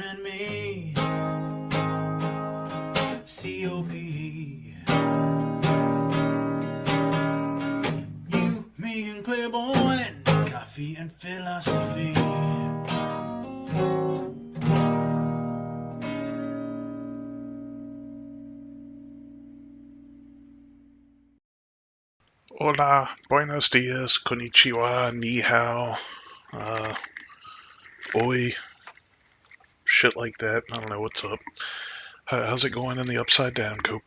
and me. COP. You, me, and Clairvoyant. Coffee and philosophy. Hola, buenos dias, konnichiwa, ni hao, uh, oi, shit like that. I don't know what's up. How's it going in the Upside Down, Cope?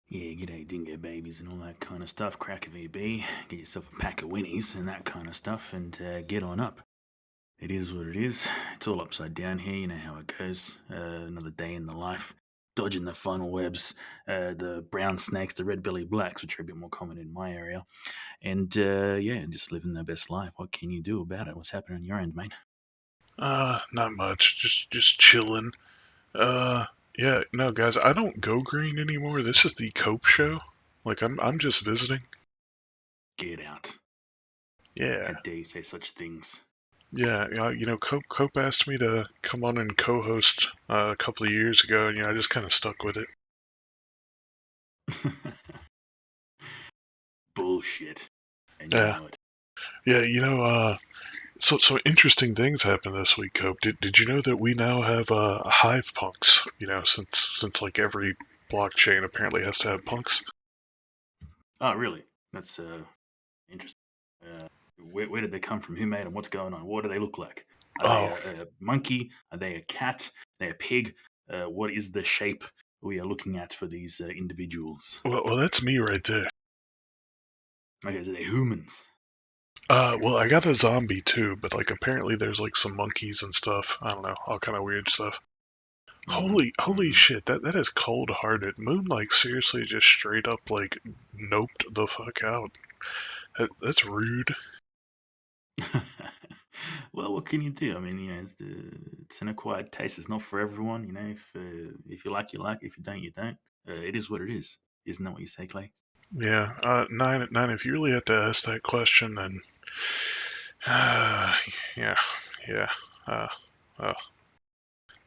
Yeah, g'day dingo babies and all that kind of stuff. Crack a VB, get yourself a pack of winnies and that kind of stuff, and get on up. It is what it is. It's all upside down here. You know how it goes. Another day in the life. Dodging the funnel webs, the brown snakes, the red belly blacks, which are a bit more common in my area. And yeah, just living the best life. What can you do about it? What's happening on your end, mate? Not much. Just chilling. Uh, yeah, no, guys, I don't go green anymore. This is the Cope show. Like, I'm just visiting. Get out. Yeah, How dare you say such things? yeah. Cope asked me to come on and co-host a couple of years ago, and I just kind of stuck with it. Bullshit. And you Yeah, know it. yeah. So interesting things happened this week, Cope. Did you know that we now have hive punks? Since like every blockchain apparently has to have punks. Oh, really? That's interesting. Uh, where did they come from? Who made them? What's going on? What do they look like? Are they Oh, a monkey? Are they a cat? Are they a pig? What is the shape we are looking at for these individuals? well, that's me right there. Okay, so they're humans. Well, I got a zombie too, but like apparently there's like some monkeys and stuff. I don't know, all kind of weird stuff. Mm-hmm, Holy mm-hmm. shit, that is cold hearted. Moon like seriously just straight up like noped the fuck out. That's rude. Well, what can you do? I mean, it's an acquired taste. It's not for everyone. If you like, you like. If you don't, you don't. It is what it is. Isn't that what you say, Clay? Yeah, nine. If you really had to ask that question, then yeah, yeah. Uh, uh,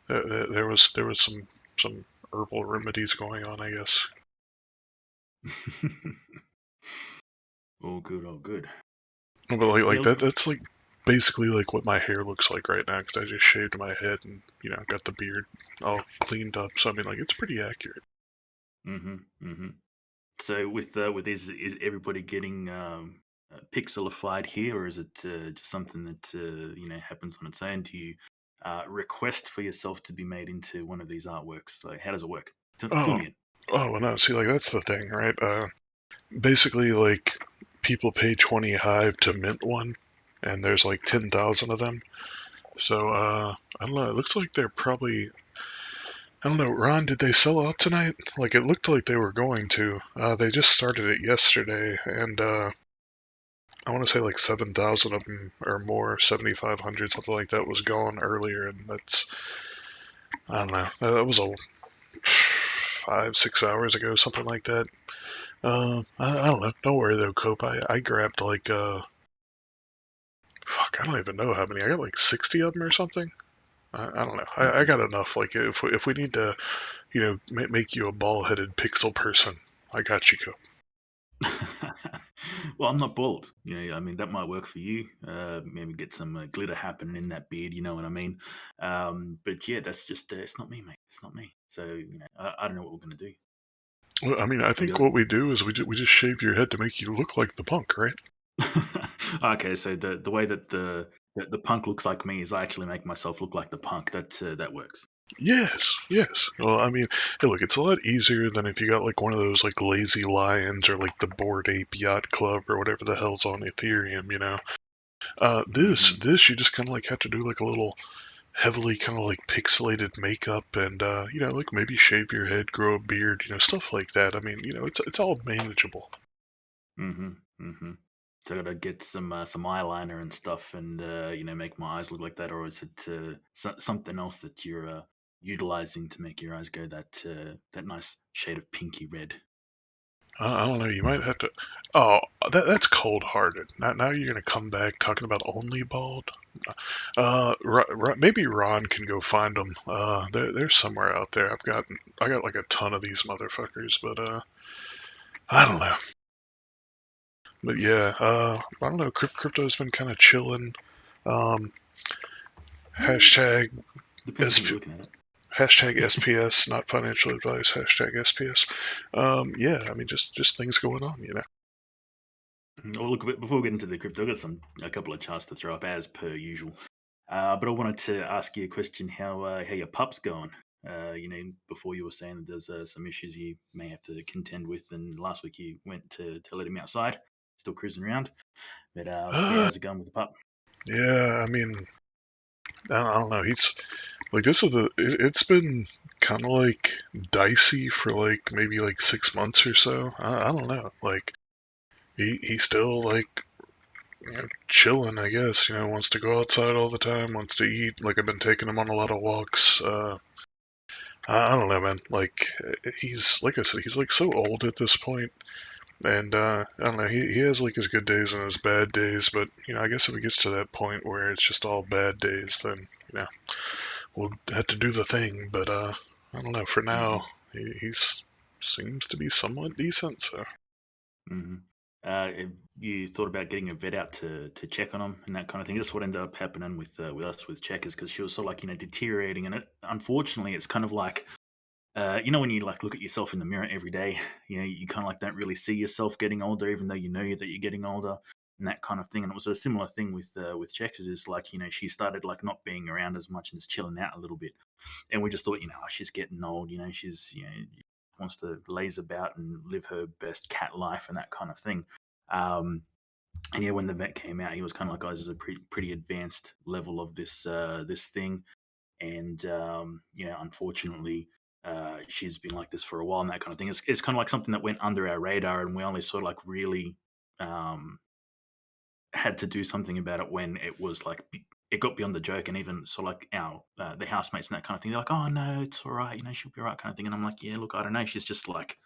there was some herbal remedies going on, I guess. All good, all good. But like Yeah, that look. that's like basically like what my hair looks like right now because I just shaved my head and got the beard all cleaned up. So I mean like it's pretty accurate. Mm-hmm, mm-hmm. So with this, is everybody getting pixelified here, or is it just something that happens on its own? Do you request for yourself to be made into one of these artworks? Like, how does it work? Fill Oh, me in. oh well, no, see like that's the thing, right? Basically like people pay 20 hive to mint one, and there's like 10,000 of them. So I don't know. It looks like they're probably. I don't know, Ron. Did they sell out tonight? Like it looked like they were going to. They just started it yesterday, and I want to say like 7,000 of them or more, 7,500, something like that, was gone earlier, and that's I don't know. That was a 5 6 hours ago, something like that. I don't know. Don't worry though, Cope. I grabbed like fuck. I don't even know how many. I got like 60 of them or something. I don't know. I got enough. Like if we need to, make you a ball-headed pixel person, I got you, Cope. Well, I'm not bald. I mean that might work for you. Maybe get some glitter happening in that beard. You know what I mean? But yeah, that's just it's not me, mate. It's not me. So I don't know what we're gonna do. Well, I mean, I Maybe think what we do is we just shave your head to make you look like the punk, right? okay, so the way that the punk looks like me is I actually make myself look like the punk. That works. Yes, yes. Well, I mean, hey, look, it's a lot easier than if you got like one of those like lazy lions or like the Bored Ape Yacht Club or whatever the hell's on Ethereum. This Hmm. this you just kind of like have to do like a little heavily kind of like pixelated makeup and like maybe shave your head, grow a beard, stuff like that. I mean, it's all manageable. Hmm. Hmm. So I gotta get some eyeliner and stuff, and make my eyes look like that, or is it something else that you're utilizing to make your eyes go that nice shade of pinky red? I don't know. You might have to. Oh, that's cold-hearted. Now you're gonna come back talking about only bald. Maybe Ron can go find them. They're somewhere out there. I got like a ton of these motherfuckers, but I don't know. But yeah, I don't know. Crypto's been kind of chilling. Um, hashtag Depends how you're looking at it. hashtag SPS, not financial advice. Hashtag SPS. Yeah, I mean, just things going on, you know. Well, look, before we get into the crypto, I've got a couple of charts to throw up as per usual. But I wanted to ask you a question: how your pup's going? Before you were saying that there's some issues you may have to contend with, and last week you went to let him outside, still cruising around. But yeah, Uh, how's it going with the pup? yeah, I mean, I don't know. He's like this is it's been kind of like dicey for like maybe like 6 months or so. I don't know. Like he's still like chilling, I guess. Wants to go outside all the time, wants to eat. Like I've been taking him on a lot of walks. I don't know, man. Like he's like I said, he's like so old at this point, and I don't know. He has like his good days and his bad days, but I guess if it gets to that point where it's just all bad days, then you know we'll have to do the thing. But I don't know. For Mm-hmm. now, he's seems to be somewhat decent. So Mm-hmm. Have you thought about getting a vet out to check on him and that kind of thing? That's what ended up happening with us with Checkers because she was sort of like deteriorating, and unfortunately it's kind of like when you like look at yourself in the mirror every day, you kind of like don't really see yourself getting older, even though you know that you're getting older and that kind of thing. And it was a similar thing with Checkers. Is like she started like not being around as much and just chilling out a little bit, and we just thought she's getting old. She's wants to laze about and live her best cat life and that kind of thing. Um, and yeah, when the vet came out, he was kind of like, "Guys, this is a pretty advanced level of this thing." And unfortunately, she's been like this for a while and that kind of thing. It's kind of like something that went under our radar, and we only sort of like really um, had to do something about it when it was like it got beyond the joke, and even sort of like our the housemates and that kind of thing. They're like, "Oh no, it's all right, she'll be all right," kind of thing. And I'm like, "Yeah, look, I don't know. She's just like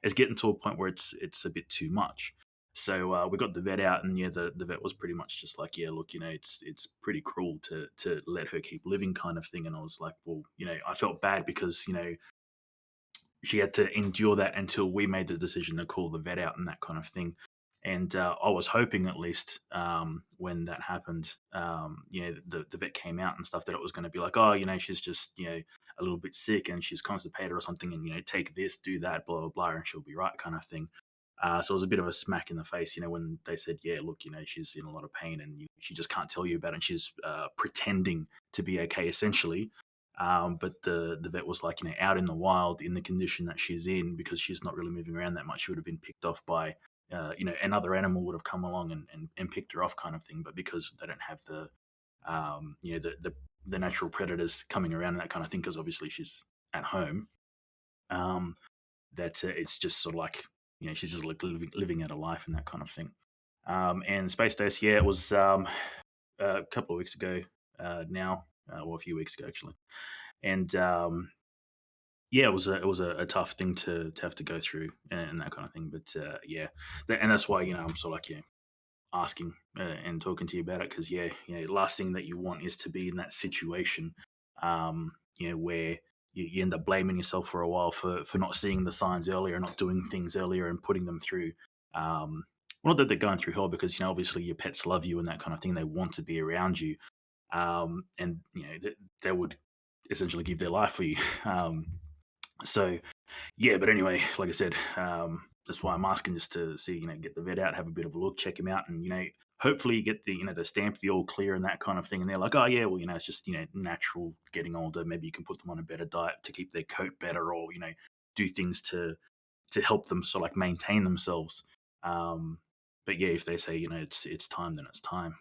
it's getting to a point where it's a bit too much." So we got the vet out, and yeah, the vet was pretty much just like, "Yeah, look, it's pretty cruel to let her keep living," kind of thing. And I was like, "Well, I felt bad because she had to endure that until we made the decision to call the vet out and that kind of thing." And I was hoping at least when that happened, the vet came out and stuff, that it was going to be like, "Oh, she's just a little bit sick and she's constipated or something, and take this, do that, blah blah blah, and she'll be right," kind of thing. So it was a bit of a smack in the face, when they said, "Yeah, look, she's in a lot of pain and she just can't tell you about it. And she's pretending to be okay, essentially." But the vet was like, out in the wild in the condition that she's in, because she's not really moving around that much, she would have been picked off by, another animal would have come along and picked her off, kind of thing. But because they don't have the natural predators coming around and that kind of thing, because obviously she's at home, um, that it's just sort of like, she's just like living out a life and that kind of thing. And Space Days, yeah, it was a couple of weeks ago now, or a few weeks ago actually. And yeah, it was a tough thing to have to go through and that kind of thing. But yeah, and that's why I'm sort of like asking and talking to you about it, because yeah, last thing that you want is to be in that situation, where you end up blaming yourself for a while for not seeing the signs earlier, not doing things earlier, and putting them through. Well, not that they're going through hell, because obviously your pets love you and that kind of thing. They want to be around you, and they would essentially give their life for you. So yeah, but anyway, like I said, that's why I'm asking, just to see, get the vet out, have a bit of a look, check him out, and hopefully you get the the stamp, the all clear and that kind of thing, and they're like, "Oh yeah, well it's just natural getting older. Maybe you can put them on a better diet to keep their coat better, or do things to help them sort of like maintain themselves." Um, but yeah, if they say it's time, then it's time.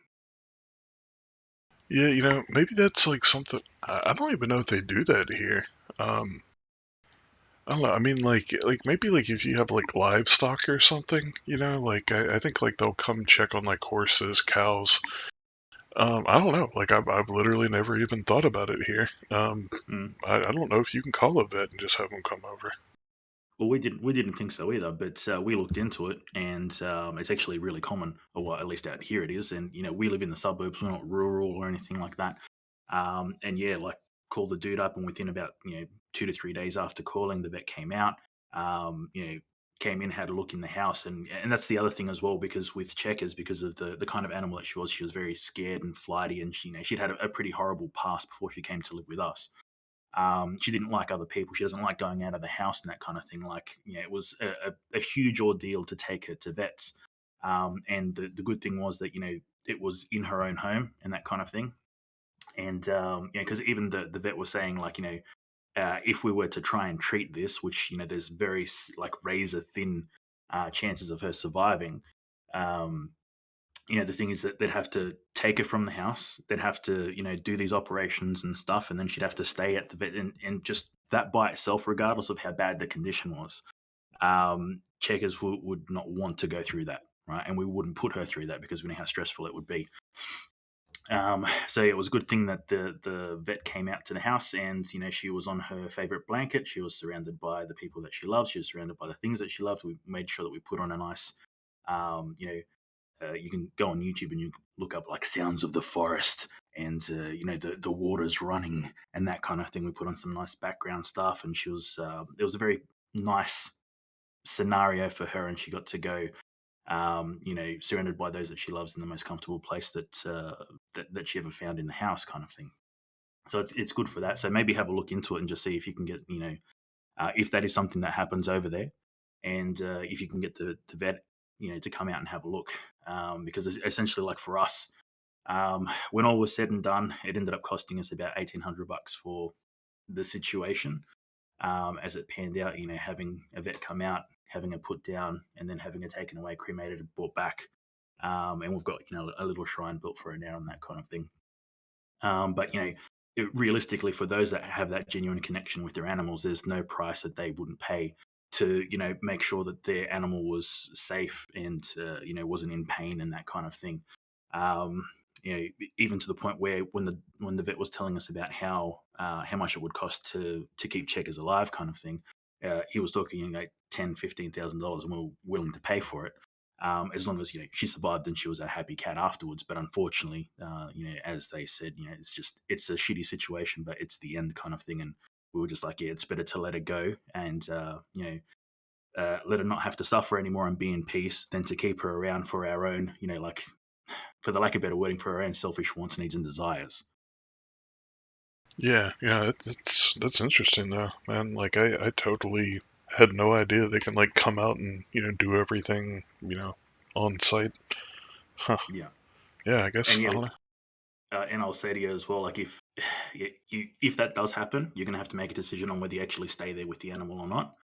yeah, maybe that's like something. I don't even know if they do that here. Um, I don't know. I mean, like maybe like if you have like livestock or something, like I think like they'll come check on like horses, cows. I don't know. Like I've literally never even thought about it here. Mm. I don't know if you can call a vet and just have them come over. Well, we didn't think so either, but we looked into it, and it's actually really common, or well, at least out here it is. And we live in the suburbs; we're not rural or anything like that. And yeah, like called the dude up, and within about 2 to 3 days after calling, the vet came out. Um, you know, Came in, had a look in the house, and that's the other thing as well, because with Checkers, because of the kind of animal that she was very scared and flighty, and she'd had a pretty horrible past before she came to live with us. She didn't like other people. She doesn't like going out of the house and that kind of thing. Like, it was a huge ordeal to take her to vets. And the good thing was that, it was in her own home and that kind of thing. And, because even the vet was saying, like, if we were to try and treat this, which, there's very, like, razor thin chances of her surviving. Um, the thing is that they'd have to take her from the house. They'd have to, do these operations and stuff, and then she'd have to stay at the vet, and just that by itself, regardless of how bad the condition was, Checkers would not want to go through that, right? And we wouldn't put her through that because we know how stressful it would be. So it was a good thing that the vet came out to the house, and she was on her favorite blanket. She was surrounded by the people that she loves. She was surrounded by the things that she loved. We made sure that we put on a nice, you know, you can go on YouTube and you look up like sounds of the forest, and the waters running and that kind of thing. We put on some nice background stuff, and she was it was a very nice scenario for her, and she got to go, surrounded by those that she loves in the most comfortable place that she ever found in the house, kind of thing. So it's good for that. So maybe have a look into it and just see if you can get, if that is something that happens over there, and if you can get the vet, to come out and have a look, because essentially, like for us, when all was said and done, it ended up costing us about $1,800 for the situation. As it panned out, having a vet come out, having her put down, and then having her taken away, cremated, and brought back. And we've got a little shrine built for her now and that kind of thing. But realistically, for those that have that genuine connection with their animals, there's no price that they wouldn't pay to make sure that their animal was safe and wasn't in pain and that kind of thing. Um, Even to the point where when the vet was telling us about how much it would cost to keep Checkers alive, kind of thing, he was talking like $10,000, $15,000, and we were willing to pay for it, as long as she survived and she was a happy cat afterwards. But unfortunately, as they said, it's a shitty situation, but it's the end kind of thing. And we were just like, yeah, it's better to let her go, and let her not have to suffer anymore and be in peace, than to keep her around for our own, like, for the lack of better wording, for our own selfish wants, needs, and desires. Yeah, yeah, that's interesting though, man. Like I totally had no idea they can like come out and do everything on site. Huh. Yeah, Yeah, I guess and I yeah, don't know. and I'll say to you as well, like, if that does happen, you're gonna have to make a decision on whether you actually stay there with the animal or not.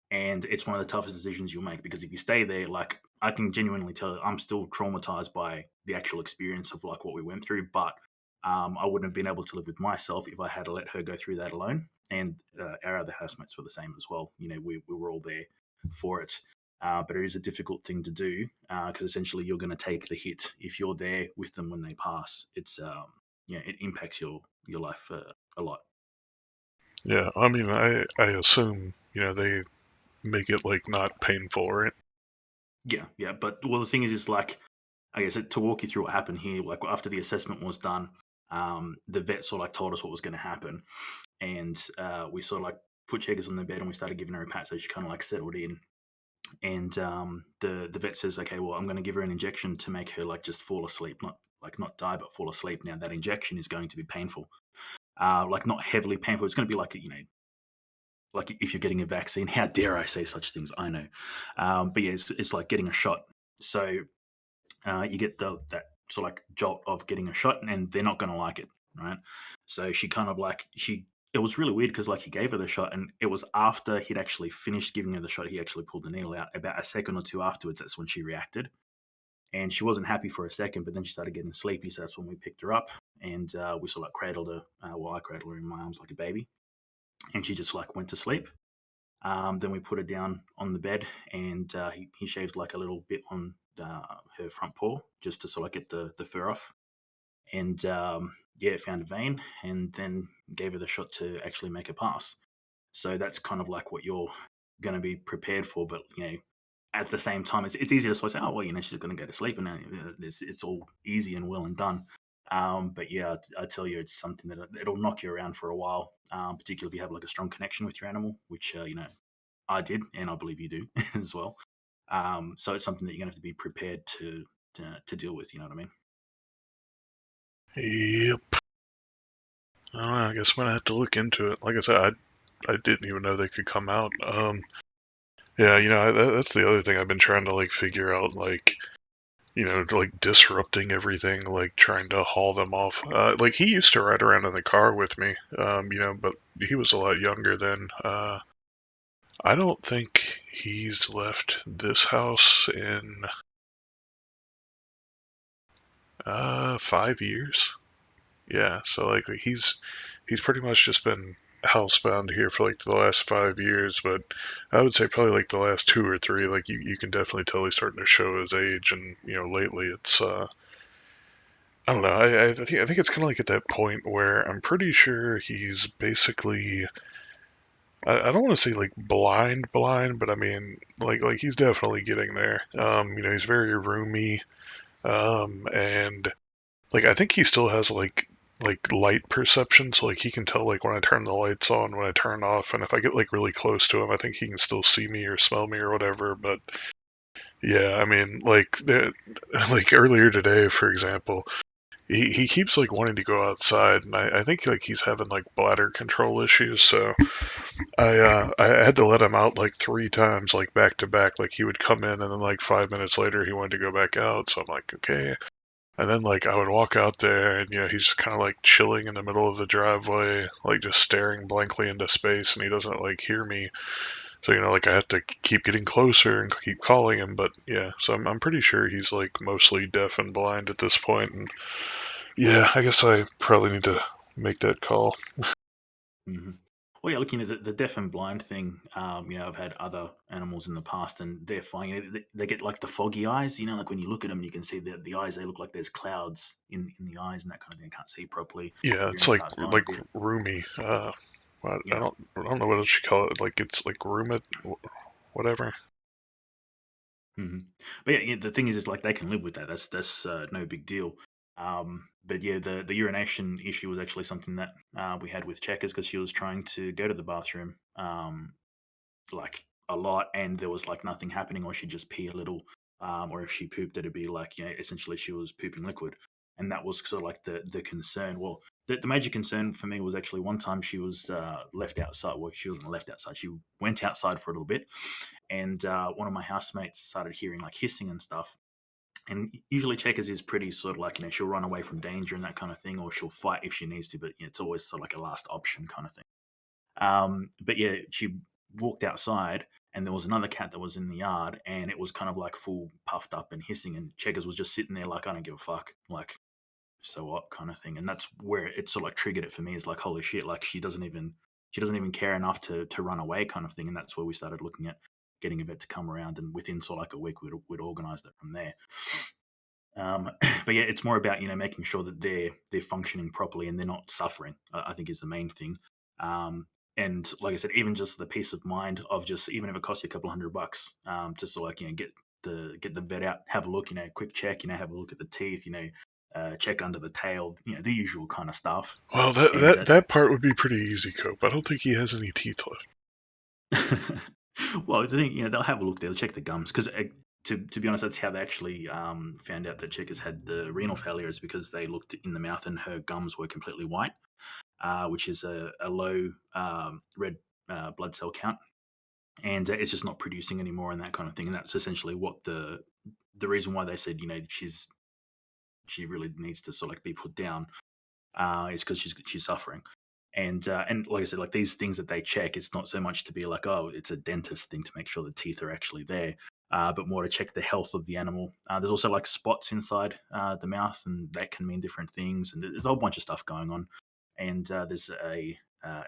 And it's one of the toughest decisions you'll make, because if you stay there, like, I can genuinely tell you, I'm still traumatized by the actual experience of like what we went through. But I wouldn't have been able to live with myself if I had to let her go through that alone. And our other housemates were the same as well. We were all there for it. But it is a difficult thing to do, because essentially you're going to take the hit if you're there with them when they pass. It's it impacts your life a lot. Yeah, I mean, I assume they make it like not painful, right? Yeah, yeah. But well, the thing is like, I guess to walk you through what happened here, like after the assessment was done, the vet sort of like told us what was going to happen, and we sort of like put Checkers on the bed and we started giving her a pat, so she kind of like settled in. And the vet says, okay, well, I'm going to give her an injection to make her like just fall asleep, not die, but fall asleep. Now that injection is going to be painful, like not heavily painful. It's going to be like like if you're getting a vaccine. How dare I say such things? I know, but yeah, it's like getting a shot. So you get that sort of like jolt of getting a shot, and they're not going to like it, right? So she kind of like she. It was really weird because like he gave her the shot, and it was after he'd actually finished giving her the shot. He actually pulled the needle out. About a second or two afterwards, that's when she reacted, and she wasn't happy for a second. But then she started getting sleepy, so that's when we picked her up, and we sort of like cradled her. Well, I cradled her in my arms like a baby, and she just like went to sleep. Then we put her down on the bed, and he shaved like a little bit on her front paw just to sort of get the fur off. And yeah, found a vein, and then gave her the shot to actually make a pass. So that's kind of like what going to be prepared for. But at the same time, it's easy to sort of say, oh well, she's going to go to sleep, and it's all easy and well and done. But yeah, I tell you, it's something that it'll knock you around for a while, particularly if you have like a strong connection with your animal, which I did, and I believe you do as well. So it's something that you're going to have to be prepared to deal with. You know what I mean? Yep. I don't know, I guess I'm gonna have to look into it. Like I said, I didn't even know they could come out. Yeah, that's the other thing I've been trying to like figure out, like like disrupting everything, like trying to haul them off. Like he used to ride around in the car with me, but he was a lot younger then. I don't think he's left this house in 5 years. Yeah, so like he's pretty much just been housebound here for like the last 5 years, but I would say probably like the last 2 or 3, like you can definitely tell he's starting to show his age, and lately it's I don't know. I think it's kind of like at that point where I'm pretty sure he's basically I don't want to say like blind, but I mean like he's definitely getting there. He's very roomy, and like I think he still has like light perception, so like he can tell like when I turn the lights on, when I turn off, and if I get like really close to him, I think he can still see me or smell me or whatever. But yeah, I mean like earlier today, for example, he keeps like wanting to go outside, and I think like he's having like bladder control issues, so I had to let him out like 3 times, like back to back. Like he would come in, and then like 5 minutes later he wanted to go back out, so I'm like, okay. And then like I would walk out there, and he's just kind of like chilling in the middle of the driveway, like just staring blankly into space, and he doesn't like hear me. So like I have to keep getting closer and keep calling him. But yeah, so I'm pretty sure he's like mostly deaf and blind at this point, and yeah, I guess I probably need to make that call. Hmm. Well, yeah, looking at the deaf and blind thing, I've had other animals in the past, and they're fine. They get like the foggy eyes, like when you look at them, you can see the eyes. They look like there's clouds in the eyes and that kind of thing. Can't see properly. Yeah, it's Hearing like starts going a like bit. roomy. I Yeah. don't know what else you call it. Like it's like roomy, whatever. Hmm. But yeah, the thing is like they can live with that. That's no big deal. But yeah, the urination issue was actually something that we had with Checkers because she was trying to go to the bathroom like a lot, and there was like nothing happening, or she'd just pee a little, or if she pooped, it'd be like essentially she was pooping liquid, and that was sort of like the concern. Well, the major concern for me was actually one time she was left outside. Well, she wasn't left outside. She went outside for a little bit, and one of my housemates started hearing like hissing and stuff. And usually Checkers is pretty sort of like, she'll run away from danger and that kind of thing, or she'll fight if she needs to, but it's always sort of like a last option kind of thing. But yeah, she walked outside, and there was another cat that was in the yard, and it was kind of like full puffed up and hissing, and Checkers was just sitting there like, I don't give a fuck, like, so what kind of thing. And that's where it sort of like triggered it for me, is like, holy shit, like she doesn't even care enough to run away kind of thing. And that's where we started looking at getting a vet to come around, and within sort of like a week we'd organized it from there. But yeah, it's more about making sure that they're functioning properly and they're not suffering. I think is the main thing. Um, and like I said, even just the peace of mind of just, even if it costs you a couple $100, to sort of like get the vet out, have a look, quick check, have a look at the teeth, check under the tail, the usual kind of stuff. Well, that And that that part would be pretty easy, Cope. I don't think he has any teeth left. well, the thing, they'll have a look. They'll check the gums because, to be honest, that's how they actually found out that Checkers had the renal failure, is because they looked in the mouth and her gums were completely white, which is a low red blood cell count, and it's just not producing anymore and that kind of thing. And that's essentially what the reason why they said she really needs to sort of like be put down, is because she's suffering. And like I said, like these things that they check, it's not so much to be like, oh, it's a dentist thing to make sure the teeth are actually there, but more to check the health of the animal. There's also like spots inside the mouth, and that can mean different things. And there's a whole bunch of stuff going on. And there's a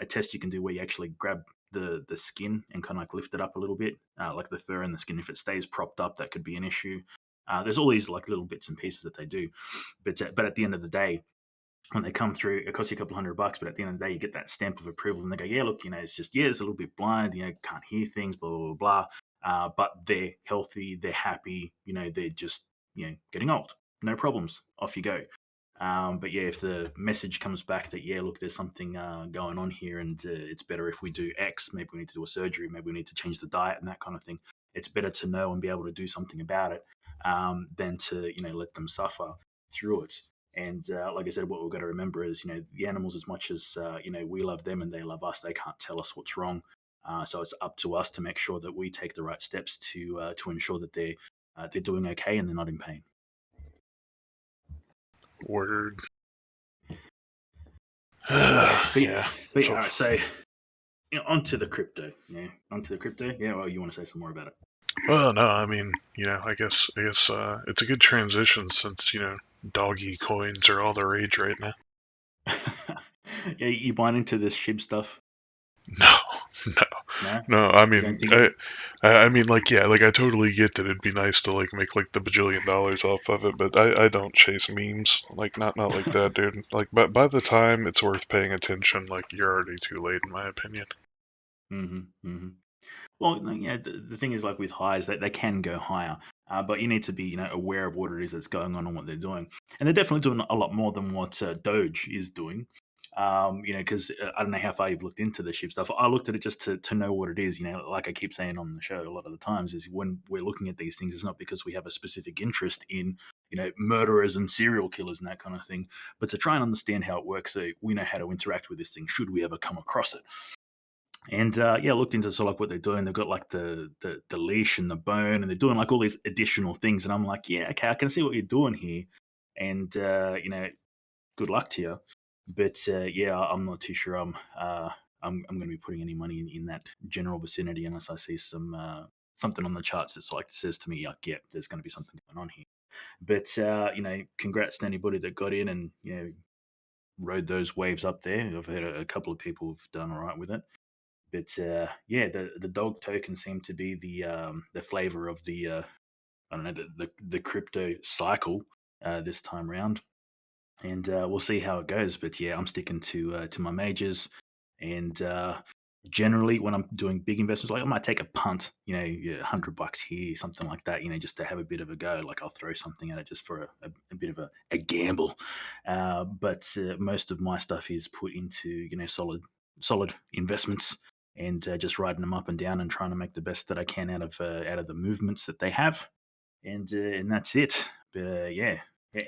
test you can do where you actually grab the skin and kind of like lift it up a little bit, like the fur and the skin. If it stays propped up, that could be an issue. There's all these like little bits and pieces that they do, but at the end of the day, when they come through, it costs you a couple $100, but at the end of the day, you get that stamp of approval, and they go, "Yeah, look, it's just it's a little bit blind, can't hear things, blah blah blah blah." But they're healthy, they're happy, they're just getting old, no problems, off you go. But yeah, if the message comes back that look, there's something going on here, and it's better if we do X. Maybe we need to do a surgery. Maybe we need to change the diet and that kind of thing. It's better to know and be able to do something about it than to let them suffer through it. And like I said, what we've got to remember is, the animals, as much as we love them and they love us, they can't tell us what's wrong. So it's up to us to make sure that we take the right steps to ensure that they're doing okay and they're not in pain. Word. but Yeah. but So, all right, so onto the crypto. Yeah, onto the crypto. Yeah, well, you want to say some more about well, no, I mean, I guess it's a good transition since doggy coins are all the rage right now. it? Yeah, you buying into this SHIB stuff? No, no, No, no. I you mean, don't think it? I mean, like, yeah, like I totally get that it'd be nice to like make like the bajillion dollars off of it, but I don't chase memes, like not like that, dude. Like, but by the time it's worth paying attention, like you're already too late, in my opinion. Mm-hmm. Well, the thing is, like with highs, that they can go higher, but you need to be, aware of what it is that's going on and what they're doing. And they're definitely doing a lot more than what Doge is doing. Because I don't know how far you've looked into the ship stuff. I looked at it just to know what it is. Like I keep saying on the show a lot of the times, is when we're looking at these things, it's not because we have a specific interest in, murderers and serial killers and that kind of thing, but to try and understand how it works, so we know how to interact with this thing should we ever come across it. And I looked into sort of like what they're doing. They've got like the leash and the bone, and they're doing like all these additional things. And I'm like, yeah, okay, I can see what you're doing here. And good luck to you. But yeah, I'm not too sure. I'm going to be putting any money in that general vicinity unless I see something on the charts that's like says to me, like, yeah, there's going to be something going on here. But congrats to anybody that got in and rode those waves up there. I've heard a couple of people have done all right with it. But yeah, the dog token seemed to be the flavor of the I don't know the crypto cycle this time round, and we'll see how it goes. But yeah, I'm sticking to my majors, and generally when I'm doing big investments, like I might take a punt, yeah, $100 here, something like that, just to have a bit of a go. Like I'll throw something at it just for a bit of a gamble. But most of my stuff is put into solid investments and just riding them up and down and trying to make the best that I can out of the movements that they have, and that's it. But yeah,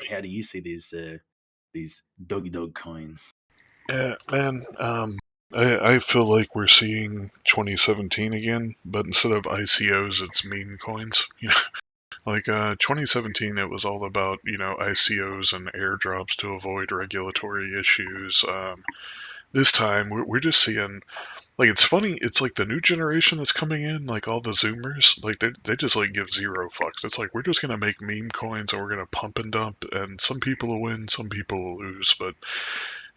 how do you see these doggy dog coins? Yeah, man. I feel like we're seeing 2017 again, but instead of ICOs, it's meme coins. Like 2017, it was all about ICOs and airdrops to avoid regulatory issues. This time, we're just seeing like it's funny. It's like the new generation that's coming in, like all the Zoomers, like they just like give zero fucks. It's like we're just gonna make meme coins and we're gonna pump and dump, and some people will win, some people will lose, but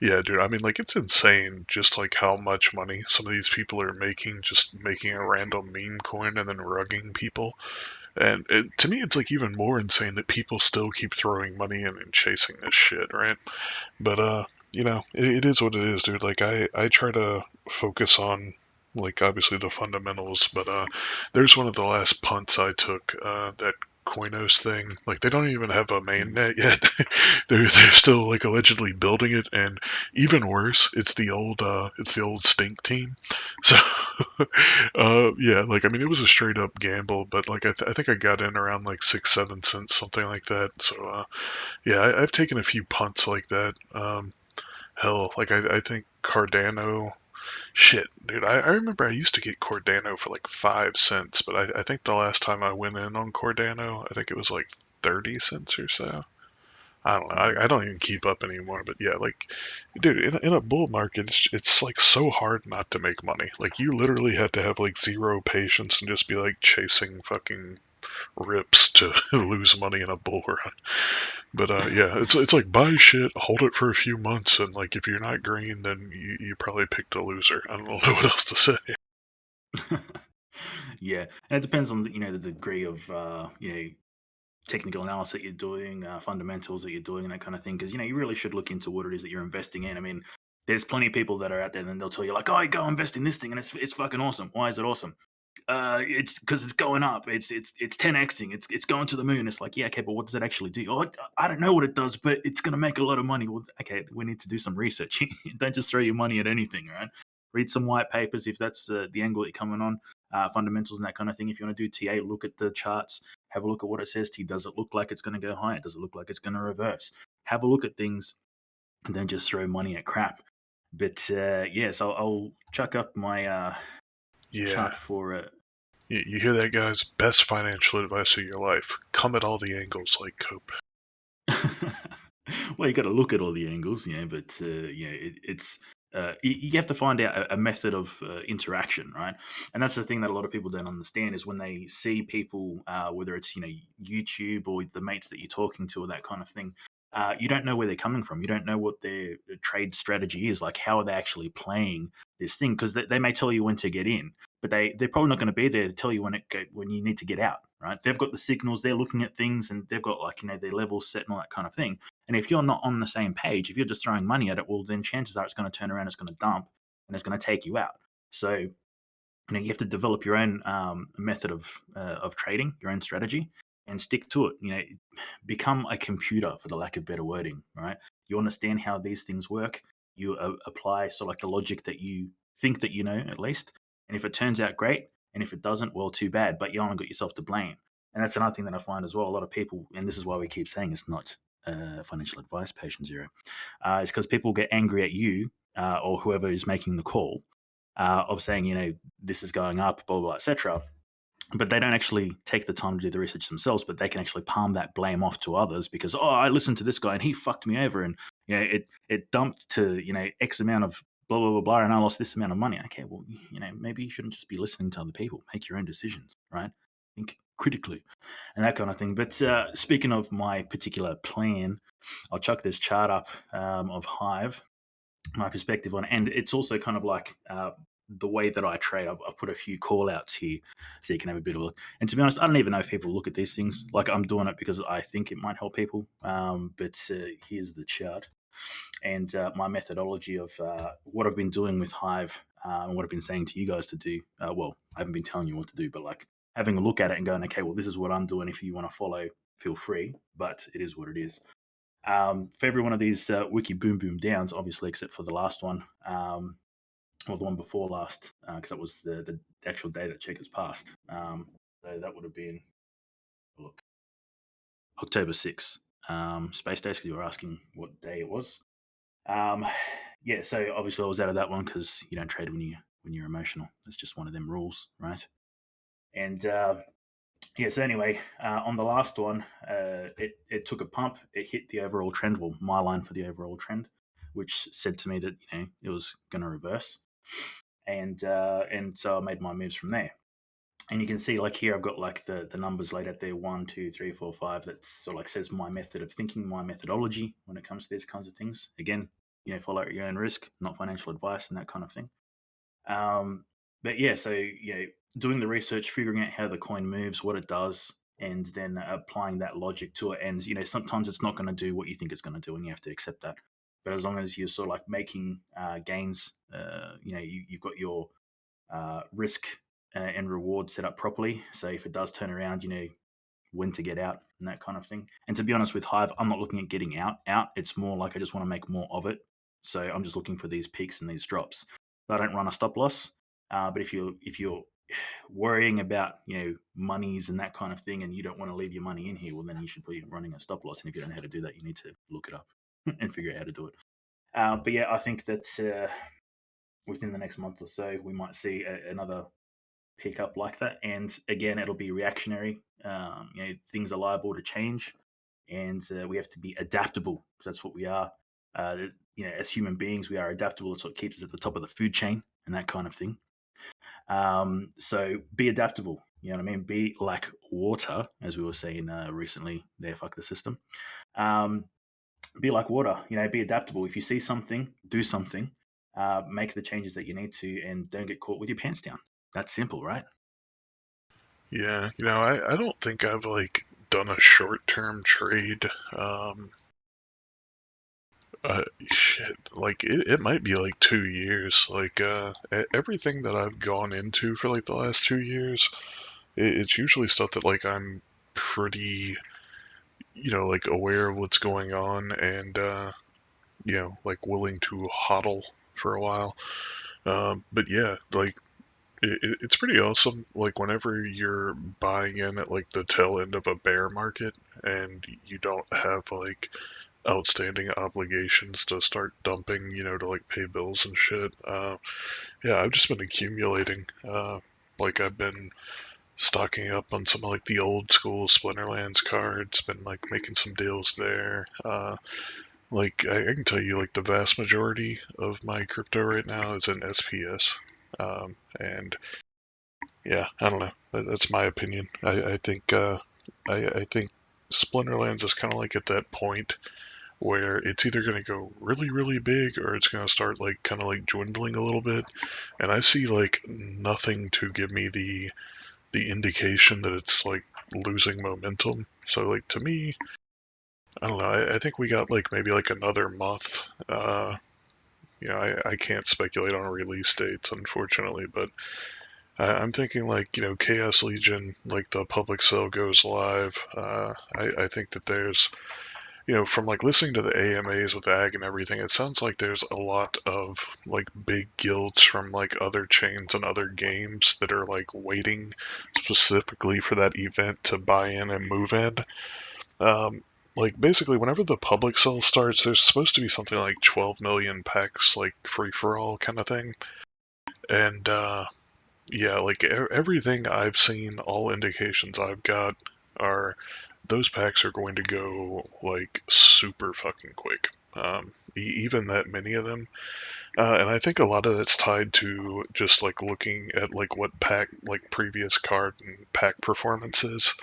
yeah, dude. I mean, like, it's insane just like how much money some of these people are making just making a random meme coin and then rugging people. And to me, it's like even more insane that people still keep throwing money in and chasing this shit, right? But it is what it is, dude. Like, I try to focus on like obviously the fundamentals, but there's one of the last punts I took that Koinos thing. Like they don't even have a mainnet yet. they're still like allegedly building it, and even worse, it's the old stink team. So yeah, like I mean it was a straight up gamble, but like I think I got in around like 6 7 cents, something like that. So yeah, I've taken a few punts like that. Hell, like I think Cardano. Shit, dude, I remember I used to get Cardano for like 5 cents, but I think the last time I went in on Cardano, I think it was like 30 cents or so. I don't know. Mm-hmm. I don't even keep up anymore. But yeah, like, dude, in a bull market, it's like so hard not to make money. Like, you literally had to have like zero patience and just be like chasing fucking rips to lose money in a bull run. But yeah, it's like buy shit, hold it for a few months, and like if you're not green, then you probably picked a loser. I don't know what else to say. Yeah, and it depends on the degree of technical analysis that you're doing, fundamentals that you're doing, and that kind of thing. Because you really should look into what it is that you're investing in. I mean, there's plenty of people that are out there, and they'll tell you like, "Oh, go invest in this thing, and it's fucking awesome." Why is it awesome? It's because it's going up. It's 10xing. It's going to the moon. It's like, yeah, okay, but what does it actually do? Oh, I don't know what it does, but it's going to make a lot of money. Well, okay, we need to do some research. Don't just throw your money at anything, right? Read some white papers if that's the angle that you're coming on, fundamentals and that kind of thing. If you want to do TA, look at the charts. Have a look at what it says to you. Does it look like it's going to go higher? Does it look like it's going to reverse? Have a look at things, and then just throw money at crap. But yes, I'll chuck up my Yeah. chart for You hear that, guys? Best financial advice of your life. Come at all the angles like Cope. well, you got to look at all the angles, but it's you have to find out a method of interaction, right? And that's the thing that a lot of people don't understand is when they see people, whether it's YouTube or the mates that you're talking to or that kind of thing. You don't know where they're coming from. You don't know what their trade strategy is. Like, how are they actually playing this thing? Because they may tell you when to get in, but they're probably not going to be there to tell you when you need to get out, right? They've got the signals, they're looking at things, and they've got their levels set and all that kind of thing. And if you're not on the same page, if you're just throwing money at it, well, then chances are it's going to turn around, it's going to dump, and it's going to take you out. So you have to develop your own method of trading, your own strategy, and stick to it. Become a computer, for the lack of better wording. Right? You understand how these things work. You apply sort of like the logic that you think that you know at least. And if it turns out great, and if it doesn't, well, too bad. But you only got yourself to blame. And that's another thing that I find as well. A lot of people, and this is why we keep saying it's not financial advice, patient zero, is because people get angry at you or whoever is making the call of saying, this is going up, blah, blah, etc. But they don't actually take the time to do the research themselves, but they can actually palm that blame off to others because, I listened to this guy and he fucked me over and, it dumped to, X amount of blah, blah, blah, blah, and I lost this amount of money. Okay, well, maybe you shouldn't just be listening to other people. Make your own decisions, right? Think critically and that kind of thing. But speaking of my particular plan, I'll chuck this chart up of Hive, my perspective on it. And it's also kind of like the way that I trade. I've put a few call outs here so you can have a bit of a look. And to be honest, I don't even know if people look at these things. Like, I'm doing it because I think it might help people. But here's the chart and my methodology of what I've been doing with Hive and what I've been saying to you guys to do. Well, I haven't been telling you what to do, but like having a look at it and going, okay, well, this is what I'm doing. If you want to follow, feel free, but it is what it is. For every one of these wiki boom boom downs, obviously, except for the last one, or the one before last, because that was the actual day that Checkers passed. So that would have been, look, October 6th, Space Days, because you were asking what day it was. Yeah, so obviously I was out of that one because you don't trade when you're emotional. It's just one of them rules, right? And yeah, so anyway, on the last one, it took a pump. It hit the overall trend, well, my line for the overall trend, which said to me that it was going to reverse, and so I made my moves from there. And you can see, like here, I've got like the numbers laid out there: 1, 2, 3, 4, 5. That sort of like says my method of thinking, my methodology when it comes to these kinds of things. Again, follow at your own risk, not financial advice, and that kind of thing. Um, but yeah, so doing the research, figuring out how the coin moves, what it does, and then applying that logic to it. And sometimes it's not going to do what you think it's going to do, and you have to accept that. But as long as you're sort of like making gains, you've got your risk and reward set up properly. So if it does turn around, you know when to get out and that kind of thing. And to be honest, with Hive, I'm not looking at getting out. It's more like I just want to make more of it. So I'm just looking for these peaks and these drops. I don't run a stop loss. But if you're worrying about monies and that kind of thing, and you don't want to leave your money in here, well, then you should be running a stop loss. And if you don't know how to do that, you need to look it up and figure out how to do it. But yeah, I think that within the next month or so, we might see another pick up like that. And again, it'll be reactionary. Things are liable to change, and we have to be adaptable because that's what we are. As human beings, we are adaptable. It's what keeps us at the top of the food chain and that kind of thing. So be adaptable. You know what I mean? Be like water, as we were saying recently. There, fuck the system. Be like water. Be adaptable. If you see something, do something. Make the changes that you need to, and don't get caught with your pants down. That's simple, right? Yeah, I don't think I've like done a short-term trade. Shit, like it might be like 2 years. Like everything that I've gone into for like the last 2 years, it's usually stuff that like I'm pretty, like aware of what's going on and like willing to hodl for a while. But yeah, like it's pretty awesome. Like whenever you're buying in at like the tail end of a bear market and you don't have like outstanding obligations to start dumping, to like pay bills and shit. Yeah, I've just been accumulating. Like I've been stocking up on some of like the old school Splinterlands cards, been like making some deals there. Like I can tell you like the vast majority of my crypto right now is in SPS. And yeah, I don't know. That's my opinion. I think I think Splinterlands is kind of like at that point where it's either going to go really, really big or it's going to start like kind of like dwindling a little bit. And I see like nothing to give me the indication that it's like losing momentum. So like to me, I don't know. I think we got like maybe like another month. I can't speculate on release dates, unfortunately, but I'm thinking like Chaos Legion, like the public sale goes live. I think that there's from like listening to the AMAs with Ag and everything, it sounds like there's a lot of like big guilds from like other chains and other games that are like waiting specifically for that event to buy in and move in. Um, like basically, whenever the public sale starts, there's supposed to be something like 12 million packs, like free for all kind of thing. And yeah, like everything I've seen, all indications I've got are those packs are going to go like super fucking quick. Even that many of them, and I think a lot of that's tied to just like looking at like what pack like previous card and pack performances.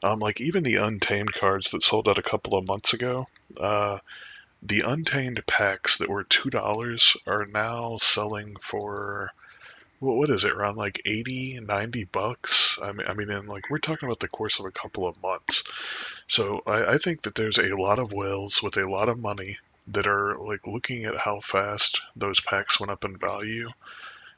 Like even the Untamed cards that sold out a couple of months ago. The Untamed packs that were $2 are now selling for what is it, around like 80, $90? I mean, and like we're talking about the course of a couple of months. So I think that there's a lot of whales with a lot of money that are like looking at how fast those packs went up in value.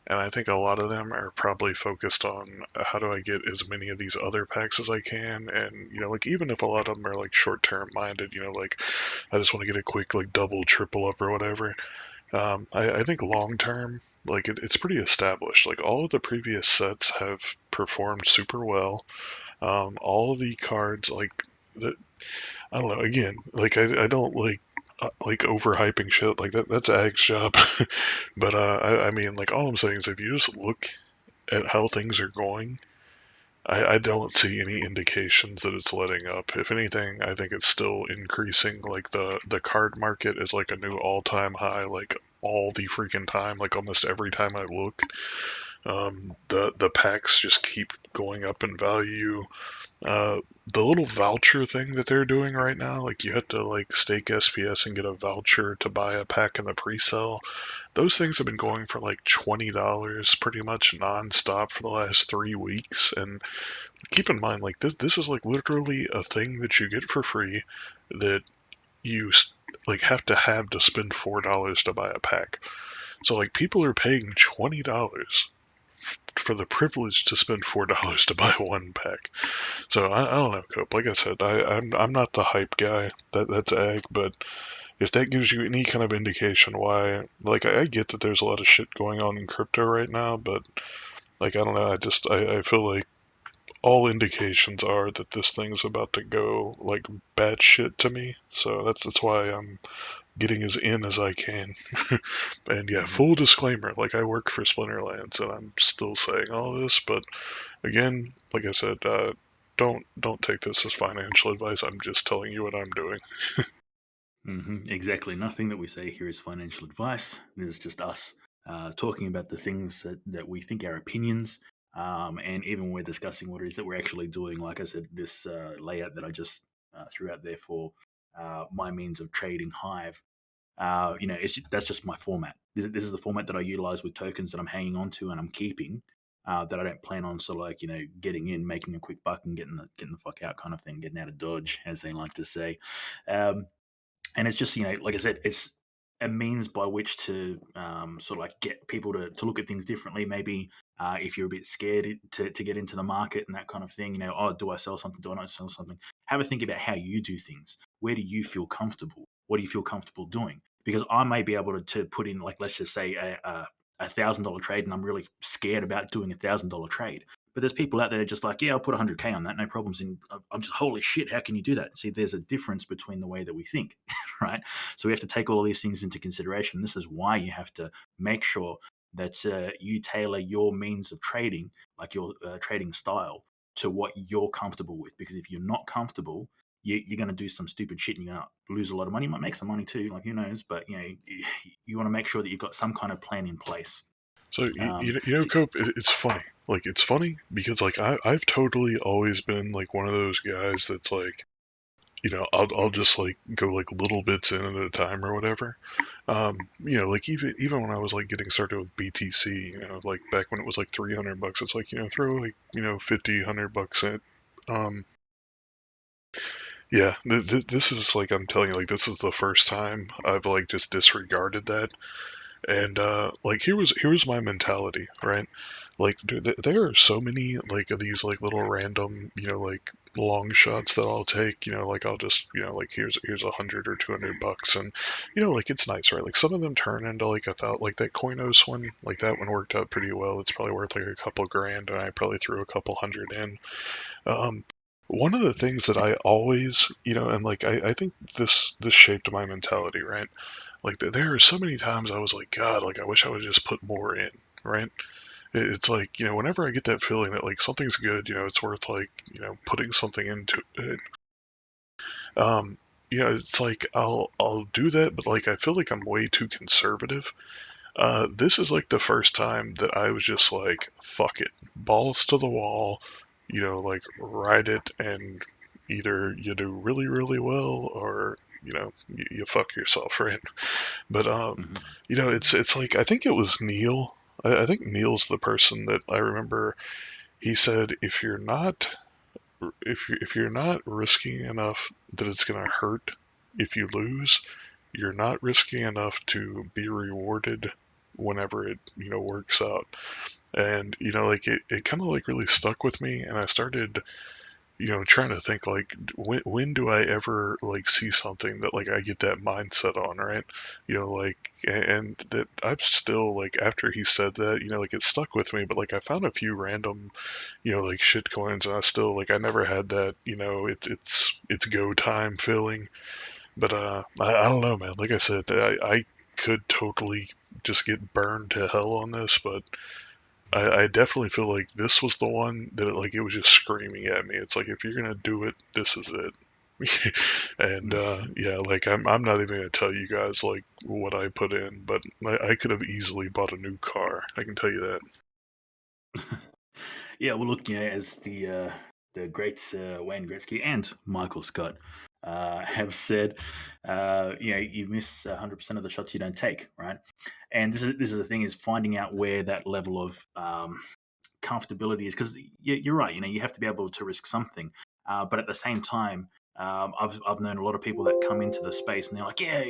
And I think a lot of them are probably focused on how do I get as many of these other packs as I can. And, like even if a lot of them are like short term minded, like I just want to get a quick like double, triple up or whatever. I think long term, like it's pretty established. Like all of the previous sets have performed super well. All of the cards, like the, I don't know. Again, like I don't like overhyping shit like that. That's Ag's job. But I mean, like all I'm saying is if you just look at how things are going, I don't see any indications that it's letting up. If anything, I think it's still increasing. Like the card market is like a new all-time high, like all the freaking time, like almost every time I look. The packs just keep going up in value. Uh, the little voucher thing that they're doing right now, like you had to like stake SPS and get a voucher to buy a pack in the pre-sale. Those things have been going for like $20 pretty much nonstop for the last 3 weeks, and keep in mind, like this is like literally a thing that you get for free that you like have to spend $4 to buy a pack. So like people are paying $20 for the privilege to spend $4 to buy one pack. So I don't know, Cope. Like I said, I'm not the hype guy. That's Ag, but if that gives you any kind of indication why, like I get that there's a lot of shit going on in crypto right now, but like I don't know, I feel like all indications are that this thing's about to go like bad shit to me. So that's why I'm getting as in as I can. And yeah, Hmm. full disclaimer, like I work for Splinterlands and I'm still saying all this, but again, like I said, don't take this as financial advice. I'm just telling you what I'm doing. Exactly. Nothing that we say here is financial advice. It's just us talking about the things that we think are opinions. And even when we're discussing what it is that we're actually doing, like I said, this layout that I just threw out there for my means of trading Hive, that's just my format. This is the format that I utilize with tokens that I'm hanging on to and I'm keeping. that I don't plan on sort of like getting in, making a quick buck, and getting the fuck out kind of thing, getting out of Dodge, as they like to say. Um, and it's just like I said, it's a means by which to sort of like get people to look at things differently. Maybe if you're a bit scared to get into the market and that kind of thing, oh, do I sell something? Do I not sell something? Have a think about how you do things. Where do you feel comfortable? What do you feel comfortable doing? Because I may be able to put in, like, let's just say $1,000 trade, and I'm really scared about doing $1,000 trade. But there's people out there just like, yeah, I'll put 100K on that, no problems. And I'm just, holy shit, how can you do that? See, there's a difference between the way that we think, right? So we have to take all of these things into consideration. This is why you have to make sure that you tailor your means of trading, like your trading style, to what you're comfortable with. Because if you're not comfortable, you're going to do some stupid shit and you're going to lose a lot of money. You might make some money too, like who knows? But you want to make sure that you've got some kind of plan in place. So Um, Cope, it's funny. Like it's funny because like I've totally always been like one of those guys that's like, I'll just like go like little bits in at a time or whatever. Like even when I was like getting started with BTC, like back when it was like $300, it's like throw like 50, $100 in. Um, yeah, this is like I'm telling you, like this is the first time I've like just disregarded that. And like here was my mentality, right? Like, dude, there are so many like of these like little random, like long shots that I'll take. Like I'll just, like here's 100 or 200 bucks, and like it's nice, right? Like some of them turn into like a thought, like that Koinos one, like that one worked out pretty well. It's probably worth like a couple grand, and I probably threw a couple hundred in. Um, One of the things that I always, and like I think this shaped my mentality, right? Like there are so many times I was like, God, like I wish I would just put more in, right? It's like, whenever I get that feeling that like something's good, it's worth like, putting something into it. Um, it's like I'll do that, but like I feel like I'm way too conservative. This is like the first time that I was just like, fuck it, balls to the wall, like ride it, and either you do really, really well or you fuck yourself, right? But mhm. it's like I think it was Neil. I think Neil's the person that I remember. He said if you're not risking enough that it's gonna hurt if you lose, you're not risking enough to be rewarded whenever it works out. And like it kind of like really stuck with me, and I started trying to think like when do I ever like see something that like I get that mindset on, right? Like and that I've still like after he said that, like it stuck with me, but like I found a few random, like shit coins, and I still like I never had that, it's go time feeling. But I don't know, man. Like I said, I could totally just get burned to hell on this, but I definitely feel like this was the one that like it was just screaming at me. It's like if you're gonna do it, this is it. And yeah, like I'm not even gonna tell you guys like what I put in, but I could have easily bought a new car. I can tell you that. Yeah, well, look, as the greats Wayne Gretzky and Michael Scott have said, you miss 100% of the shots you don't take, right? And this is the thing, is finding out where that level of comfortability is, because you're right. You have to be able to risk something, but at the same time, I've known a lot of people that come into the space and they're like, yeah,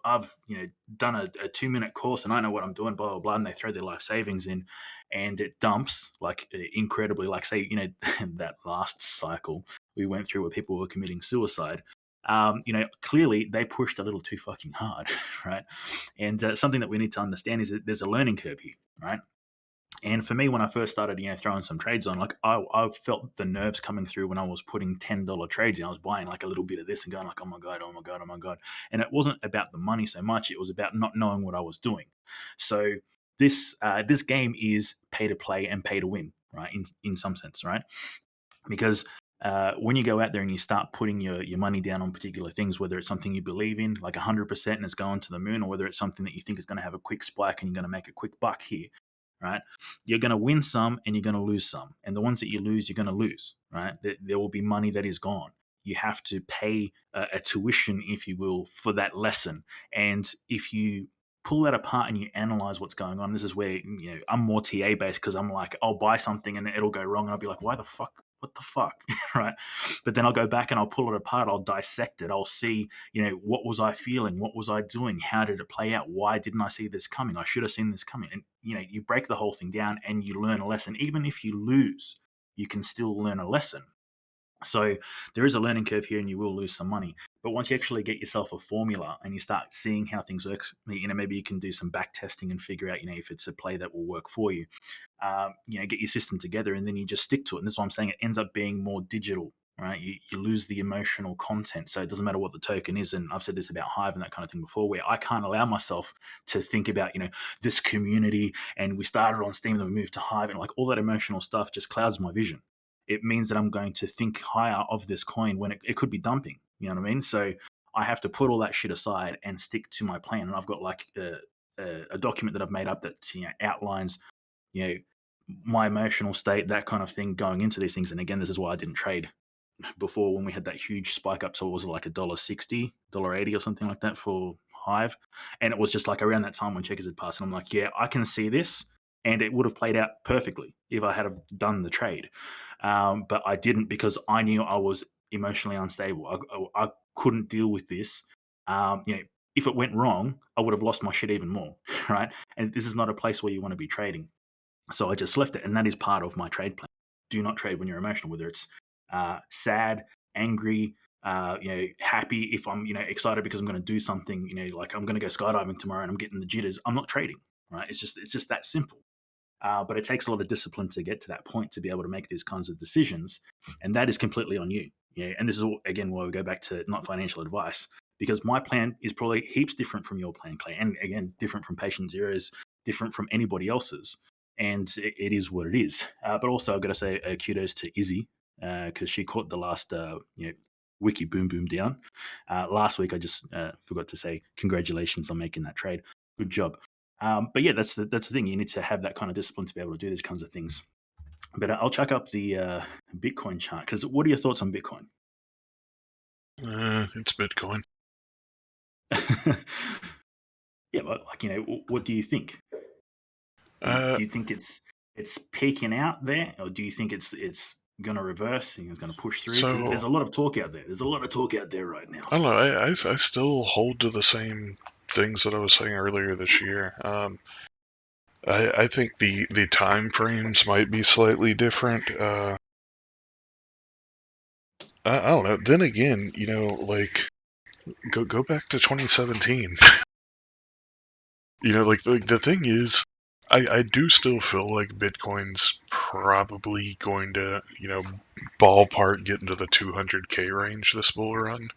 I've done a 2 minute course and I know what I'm doing, blah blah blah, and they throw their life savings in, and it dumps like incredibly. Like, say, that last cycle we went through where people were committing suicide. Clearly they pushed a little too fucking hard, right? And something that we need to understand is that there's a learning curve here, right? And for me, when I first started, throwing some trades on, like I felt the nerves coming through when I was putting $10 trades in. I was buying like a little bit of this and going like, oh my god, oh my god, oh my god. And it wasn't about the money so much; it was about not knowing what I was doing. So this game is pay to play and pay to win, right? In some sense, right? Because when you go out there and you start putting your money down on particular things, whether it's something you believe in, like 100%, and it's going to the moon, or whether it's something that you think is going to have a quick spike and you're going to make a quick buck here, right? You're going to win some and you're going to lose some. And the ones that you lose, you're going to lose, right? There will be money that is gone. You have to pay a tuition, if you will, for that lesson. And if you pull that apart and you analyze what's going on. This is where I'm more TA based because I'm like, I'll buy something and it'll go wrong, and I'll be like, why the fuck? What the fuck, right? But then I'll go back and I'll pull it apart. I'll dissect it. I'll see, what was I feeling? What was I doing? How did it play out? Why didn't I see this coming? I should have seen this coming. And you break the whole thing down and you learn a lesson. Even if you lose, you can still learn a lesson. So there is a learning curve here, and you will lose some money. But once you actually get yourself a formula and you start seeing how things work, maybe you can do some back testing and figure out, if it's a play that will work for you. Get your system together, and then you just stick to it. And this is why I'm saying it ends up being more digital, right? You lose the emotional content, so it doesn't matter what the token is. And I've said this about Hive and that kind of thing before, where I can't allow myself to think about, this community, and we started on Steam, then we moved to Hive, and like all that emotional stuff just clouds my vision. It means that I'm going to think higher of this coin when it could be dumping. You know what I mean? So I have to put all that shit aside and stick to my plan. And I've got like a document that I've made up that outlines you know my emotional state, that kind of thing, going into these things. And again, this is why I didn't trade before when we had that huge spike up to, was it like $1.60, $1.80 or something like that for Hive. And it was just like around that time when checkers had passed, and I'm like, yeah, I can see this, and it would have played out perfectly if I had have done the trade. But I didn't, because I knew I was emotionally unstable. I couldn't deal with this. If it went wrong, I would have lost my shit even more, right? And this is not a place where you want to be trading. So I just left it, and that is part of my trade plan. Do not trade when you're emotional, whether it's sad, angry, happy. If I'm, excited because I'm going to do something, like I'm going to go skydiving tomorrow and I'm getting the jitters, I'm not trading, right? It's just that simple. But it takes a lot of discipline to get to that point to be able to make these kinds of decisions, and that is completely on you. Yeah, and this is again why we go back to not financial advice, because my plan is probably heaps different from your plan, Clay, and again different from Patient Zero's, different from anybody else's, and it is what it is. But also I've got to say kudos to Izzy, because she caught the last wiki boom boom down last week. I just forgot to say congratulations on making that trade. Good job. But yeah, that's the thing. You need to have that kind of discipline to be able to do these kinds of things. But I'll chuck up the Bitcoin chart, because what are your thoughts on Bitcoin? It's Bitcoin. Yeah, but what do you think? Uh, Do you think it's peaking out there, or do you think it's going to reverse and it's going to push through? Because so there's a lot of talk out there. There's a lot of talk out there right now. I don't know. I still hold to the same things that I was saying earlier this year. I think the time frames might be slightly different. I don't know. Then again, like go back to 2017. Like the thing is, I do still feel like Bitcoin's probably going to, ballpark get into the 200K range this bull run.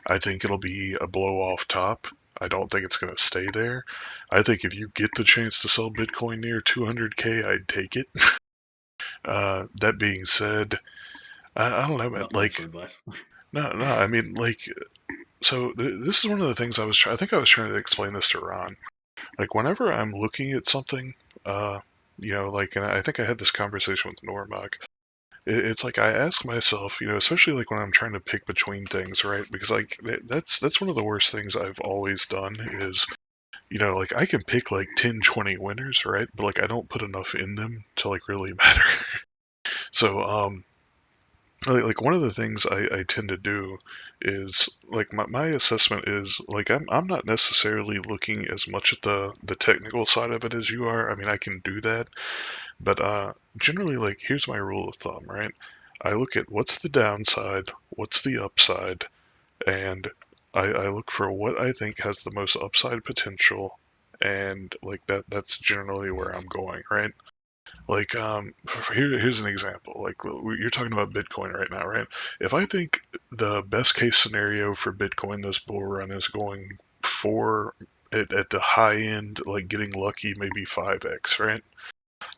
I think it'll be a blow off top. I don't think it's going to stay there. I think if you get the chance to sell Bitcoin near 200K, I'd take it. That being said, I don't know, man. Not Like, financial advice. no, I mean, like, so this is one of the things I think I was trying to explain this to Ron. Like, whenever I'm looking at something, and I think I had this conversation with Normag. It's like I ask myself, especially like when I'm trying to pick between things, right? Because like that's one of the worst things I've always done is, like I can pick like 10, 20 winners, right? But like I don't put enough in them to like really matter. So like one of the things I tend to do is like my assessment is like I'm not necessarily looking as much at the technical side of it as you are. I mean I can do that, but generally like here's my rule of thumb, right? I look at what's the downside, what's the upside, and I look for what I think has the most upside potential, and like that's generally where I'm going, right? Like, here's an example. Like, you're talking about Bitcoin right now, right? If I think the best case scenario for Bitcoin this bull run is going for at the high end, like getting lucky, maybe 5x, right?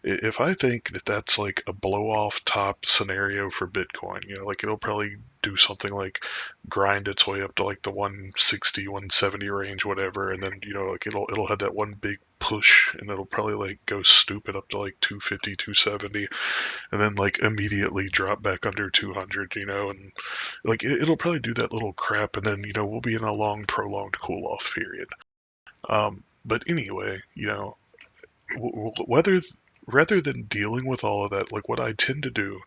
If I think that that's like a blow off top scenario for Bitcoin, like it'll probably do something like grind its way up to like the 160, 170 range, whatever, and then, like it'll have that one big push and it'll probably like go stupid up to like 250, 270, and then like immediately drop back under 200, and like it'll probably do that little crap, and then, we'll be in a long, prolonged cool off period. But anyway, whether rather than dealing with all of that, like what I tend to do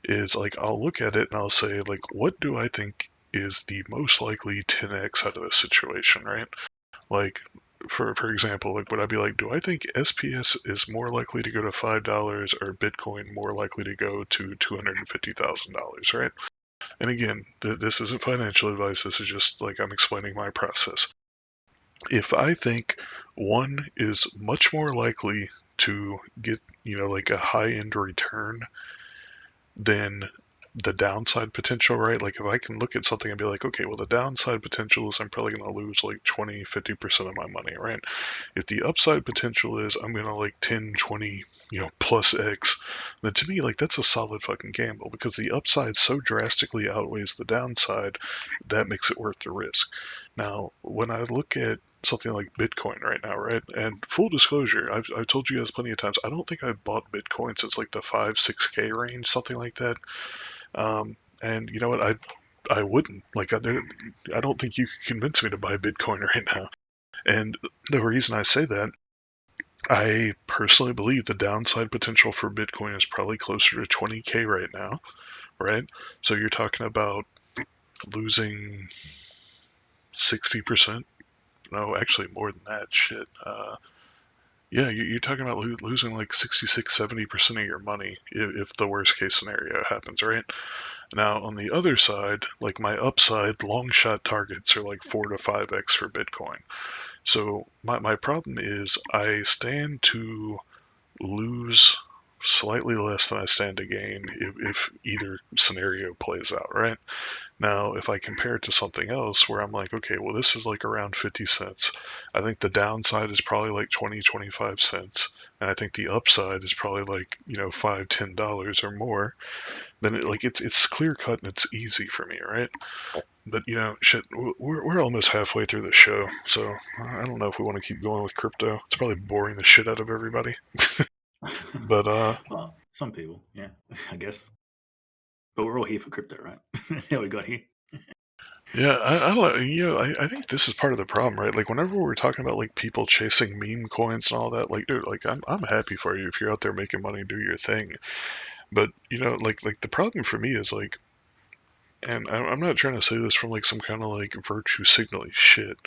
is like I'll look at it and I'll say like, what do I think is the most likely 10x out of this situation, right? Like, for example, like would I be like, do I think SPS is more likely to go to $5 or Bitcoin more likely to go to $250,000, right? And again, this isn't financial advice. This is just like I'm explaining my process. If I think one is much more likely to get, like a high end return than the downside potential, right? Like if I can look at something and be like, okay, well, the downside potential is I'm probably going to lose like 20, 50% of my money, right? If the upside potential is I'm going to like 10, 20, plus X, then to me, like that's a solid fucking gamble because the upside so drastically outweighs the downside that makes it worth the risk. Now, when I look at something like Bitcoin right now, right? And full disclosure, I've told you guys plenty of times, I don't think I've bought Bitcoin since like the 5, 6K range, something like that. And you know what? I wouldn't. Like, I don't think you could convince me to buy Bitcoin right now. And the reason I say that, I personally believe the downside potential for Bitcoin is probably closer to 20K right now, right? So you're talking about losing 60%. No, actually more than that. Shit. Yeah, you're talking about losing like 66, 70% of your money if the worst case scenario happens, right? Now, on the other side, like my upside long shot targets are like 4 to 5x for Bitcoin. So my problem is I stand to lose slightly less than I stand to gain if either scenario plays out, right? Now, if I compare it to something else where I'm like, okay, well, this is like around 50 cents. I think the downside is probably like 20, 25 cents. And I think the upside is probably like, $5, $10 or more. Then it's clear cut and it's easy for me, right? But shit, we're almost halfway through the show, so I don't know if we want to keep going with crypto. It's probably boring the shit out of everybody. But Well, some people, yeah, I guess. But we're all here for crypto, right? That's how we got here. yeah, I don't know. I think this is part of the problem, right? Like whenever we're talking about like people chasing meme coins and all that, like dude, like I'm happy for you if you're out there making money, do your thing. But like the problem for me is like, and I'm not trying to say this from like some kind of like virtue signaling shit.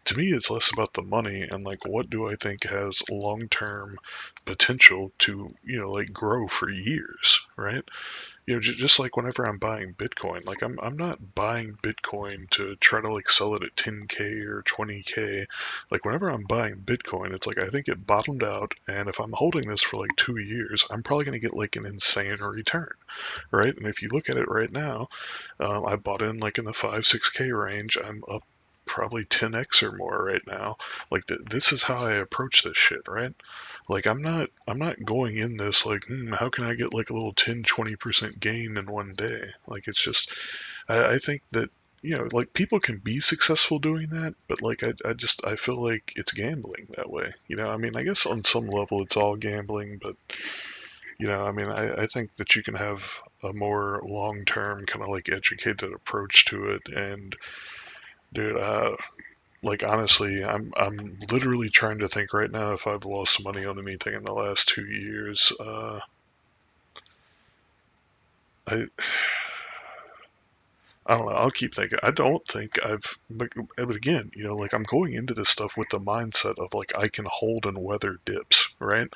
To me, it's less about the money and like what do I think has long term potential to like grow for years, right? Just like whenever I'm buying Bitcoin, like I'm not buying Bitcoin to try to like sell it at 10K or 20K. Like whenever I'm buying Bitcoin, it's like I think it bottomed out, and if I'm holding this for like 2 years, I'm probably going to get like an insane return, right? And if you look at it right now, I bought in like in the 5, 6K range. I'm up probably 10x or more right now. Like this is how I approach this shit, right? Like I'm not going in this like, how can I get like a little 10, 20% gain in one day? Like it's just, I think that, like people can be successful doing that, but like I feel like it's gambling that way. I mean, I guess on some level it's all gambling, but I mean, I think that you can have a more long-term kind of like educated approach to it. And dude, like honestly, I'm literally trying to think right now if I've lost money on anything in the last 2 years. I I don't know. I'll keep thinking. I don't think but again, like I'm going into this stuff with the mindset of like I can hold and weather dips, right?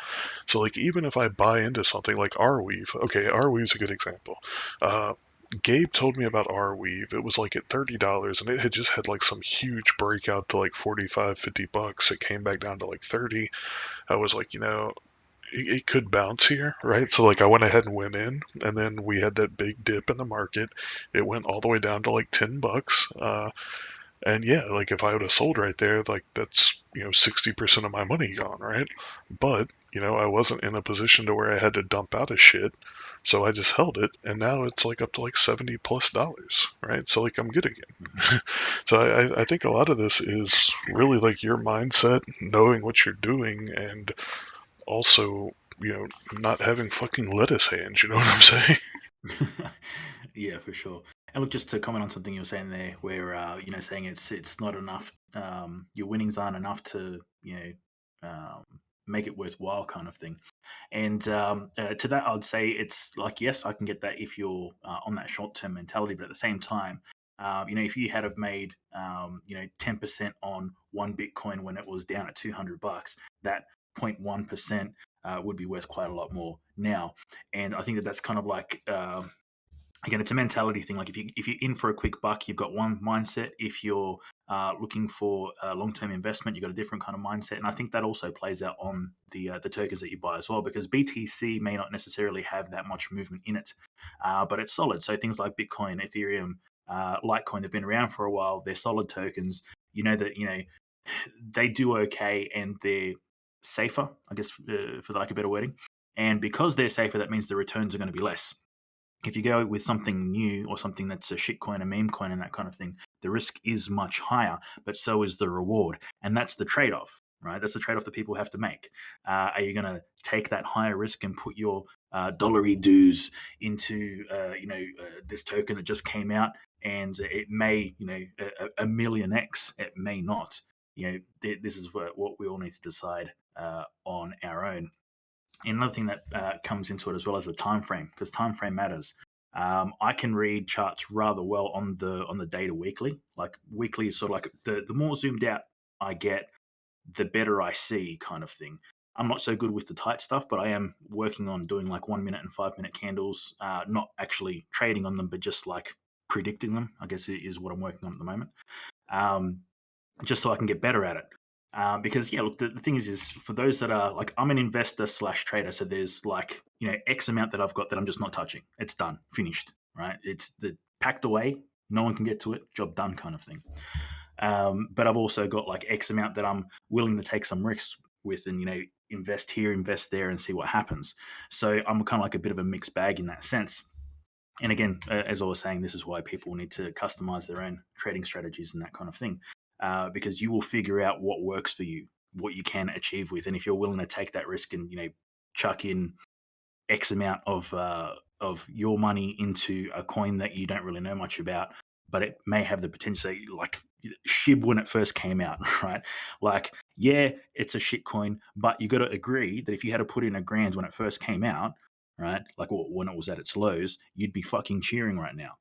So like even if I buy into something like Arweave, okay, Arweave's a good example. Uh, Gabe told me about Arweave. It was like at $30 and it had just had like some huge breakout to like 45, $50. It came back down to like 30. I was like, it could bounce here, right? So like I went ahead and went in, and then we had that big dip in the market. It went all the way down to like $10. And yeah, like if I would have sold right there, like that's 60% of my money gone, right? But I wasn't in a position to where I had to dump out of shit, so I just held it, and now it's like up to like $70 plus, right? So like I'm good again. So I think a lot of this is really like your mindset, knowing what you're doing, and also, not having fucking lettuce hands, you know what I'm saying? Yeah, for sure. And look, just to comment on something you were saying there, where saying it's not enough, your winnings aren't enough to make it worthwhile, kind of thing. And to that, I'd say it's like, yes, I can get that if you're on that short term mentality, but at the same time, if you had have made 10% on one Bitcoin when it was down at $200, that 0.1% would be worth quite a lot more now. And I think that that's kind of like again, it's a mentality thing. Like if you're in for a quick buck, you've got one mindset. If you're looking for a long term investment, you've got a different kind of mindset. And I think that also plays out on the tokens that you buy as well, because BTC may not necessarily have that much movement in it, but it's solid. So things like Bitcoin, Ethereum, Litecoin have been around for a while. They're solid tokens. You know that they do okay and they're safer, I guess, for like a better wording. And because they're safer, that means the returns are going to be less. If you go with something new or something that's a shitcoin, a meme coin, and that kind of thing, the risk is much higher, but so is the reward. And that's the trade off, right? That's the trade off that people have to make. Are you going to take that higher risk and put your dollary dues into, this token that just came out and it may, a million X, it may not. This is what we all need to decide on our own. And another thing that comes into it as well as the time frame, because time frame matters. I can read charts rather well on the data weekly. Like weekly is sort of like the more zoomed out I get, the better I see, kind of thing. I'm not so good with the tight stuff, but I am working on doing like 1 minute and 5 minute candles, not actually trading on them, but just like predicting them, I guess is what I'm working on at the moment. Um, just so I can get better at it. Because yeah, look, the thing is for those that are like, I'm an investor slash trader, so there's like X amount that I've got that I'm just not touching. It's done, finished, right? It's the packed away. No one can get to it. Job done, kind of thing. But I've also got like X amount that I'm willing to take some risks with, and invest here, invest there, and see what happens. So I'm kind of like a bit of a mixed bag in that sense. And again, as I was saying, this is why people need to customize their own trading strategies and that kind of thing, because you will figure out what works for you, what you can achieve with, and if you're willing to take that risk and chuck in X amount of your money into a coin that you don't really know much about, but it may have the potential, like SHIB when it first came out, right? Like, yeah, it's a shit coin, but you got to agree that if you had to put in $1,000 when it first came out, right, like when it was at its lows, you'd be fucking cheering right now.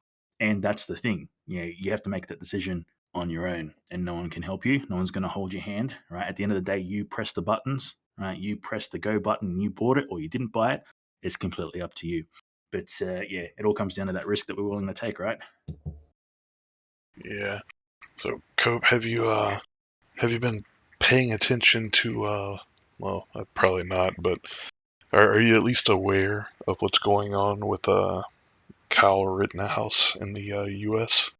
And that's the thing, you have to make that decision on your own, and no one can help you. No one's going to hold your hand, right? At the end of the day, you press the buttons, right? You press the go button, and you bought it or you didn't buy it. It's completely up to you. But yeah, it all comes down to that risk that we're willing to take, right? Yeah. So, Cope, have you been paying attention to well, probably not, but are you at least aware of what's going on with Kyle Rittenhouse in the U.S.?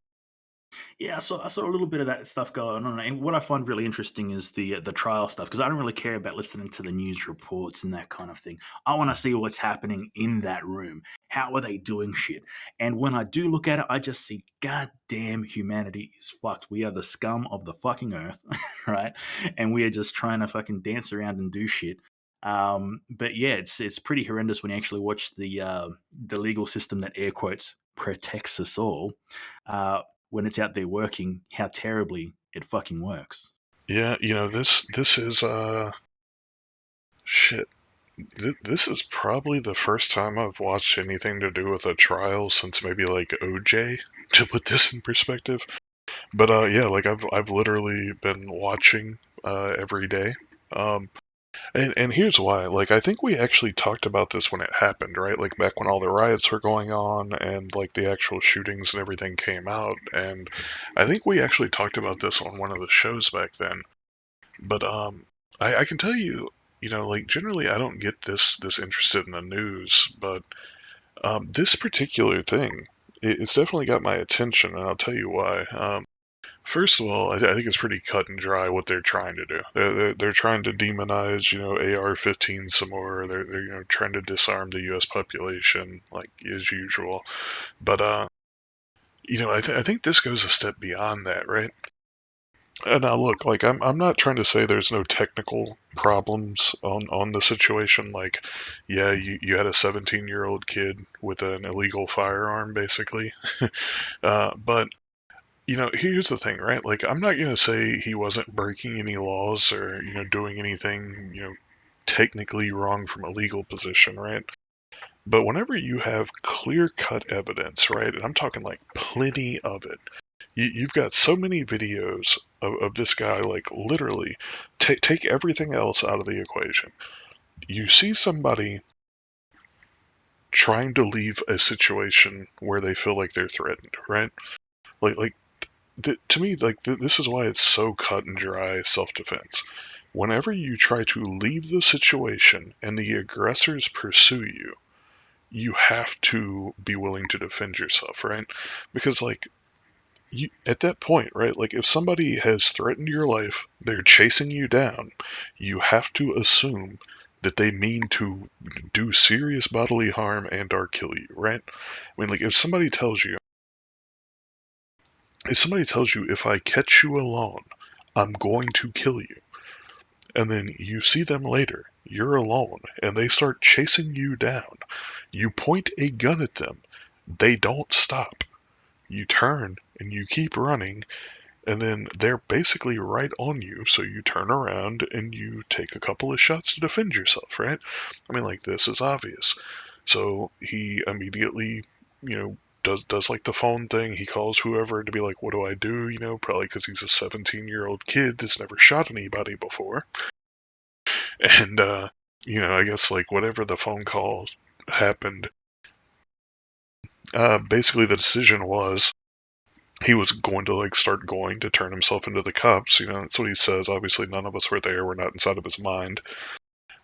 Yeah, I saw a little bit of that stuff going on, and what I find really interesting is the trial stuff, because I don't really care about listening to the news reports and that kind of thing. I want to see what's happening in that room. How are they doing shit? And when I do look at it, I just see, God damn, humanity is fucked. We are the scum of the fucking earth, right? And we are just trying to fucking dance around and do shit. But yeah, it's pretty horrendous when you actually watch the legal system that air quotes protects us all. When it's out there working, how terribly it fucking works. Yeah, this is shit. This is probably the first time I've watched anything to do with a trial since maybe like OJ, to put this in perspective. But yeah, like I've literally been watching every day. Um, and here's why. Like, I think we actually talked about this when it happened, right? Like back when all the riots were going on and like the actual shootings and everything came out. And I think we actually talked about this on one of the shows back then. But I can tell you, like generally I don't get this interested in the news, but this particular thing, it's definitely got my attention, and I'll tell you why. First of all, I think it's pretty cut and dry what they're trying to do. They're trying to demonize, AR-15 some more. They're trying to disarm the U.S. population, like as usual. But I think this goes a step beyond that, right? Now look, like I'm not trying to say there's no technical problems on the situation. Like, yeah, you had a 17-year-old kid with an illegal firearm, basically. But here's the thing, right? Like, I'm not gonna say he wasn't breaking any laws or doing anything technically wrong from a legal position, right? But whenever you have clear-cut evidence, right, and I'm talking like plenty of it, you've got so many videos of this guy, like literally, take everything else out of the equation. You see somebody trying to leave a situation where they feel like they're threatened, right? Like to me, like this is why it's so cut and dry self-defense. Whenever you try to leave the situation and the aggressors pursue you, you have to be willing to defend yourself, right? Because like at that point, right? Like if somebody has threatened your life, they're chasing you down, you have to assume that they mean to do serious bodily harm and or kill you, right? I mean, like if somebody tells you if I catch you alone, I'm going to kill you, and then you see them later, you're alone, and they start chasing you down, you point a gun at them, they don't stop. You turn and you keep running, and then they're basically right on you, so you turn around and you take a couple of shots to defend yourself, right? I mean, like, this is obvious. So he immediately, does like the phone thing. He calls whoever to be like, what do I do? Probably because he's a 17-year-old kid that's never shot anybody before. And, I guess like whatever the phone call happened, basically the decision was he was going to like start going to turn himself into the cops. That's what he says. Obviously, none of us were there. We're not inside of his mind.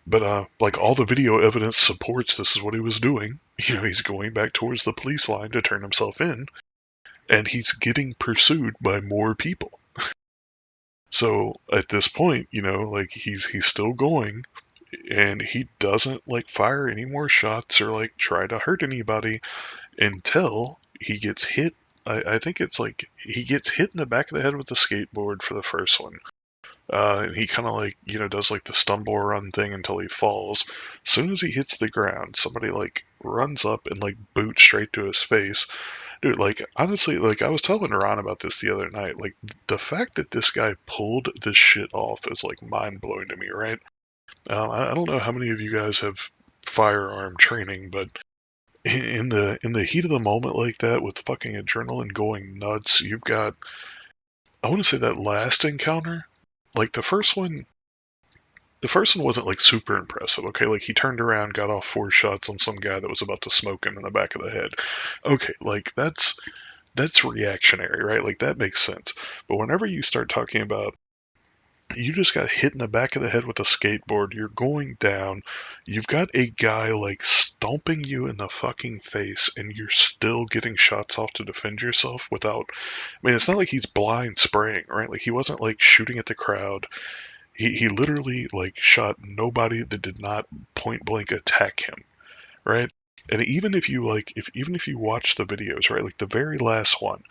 But like all the video evidence supports this is what he was doing. He's going back towards the police line to turn himself in, and he's getting pursued by more people. So at this point, like he's still going, and he doesn't like fire any more shots or like try to hurt anybody until he gets hit. I think it's like he gets hit in the back of the head with the skateboard for the first one. And he kind of like, does like the stumble run thing until he falls. As soon as he hits the ground, somebody like runs up and like boots straight to his face. Dude, like honestly, like I was telling Ron about this the other night. Like the fact that this guy pulled this shit off is like mind blowing to me, right? I don't know how many of you guys have firearm training, but in the heat of the moment like that with fucking adrenaline going nuts, you've got I want to say that last encounter, like the first one wasn't like super impressive, okay? Like he turned around, got off 4 shots on some guy that was about to smoke him in the back of the head. Okay, like that's reactionary, right? Like that makes sense. But whenever you start talking about you just got hit in the back of the head with a skateboard, you're going down, you've got a guy like stomping you in the fucking face, and you're still getting shots off to defend yourself without. I mean, it's not like he's blind spraying, right? Like he wasn't like shooting at the crowd. He literally like shot nobody that did not point blank attack him, right? And even if you watch the videos, right, like the very last one,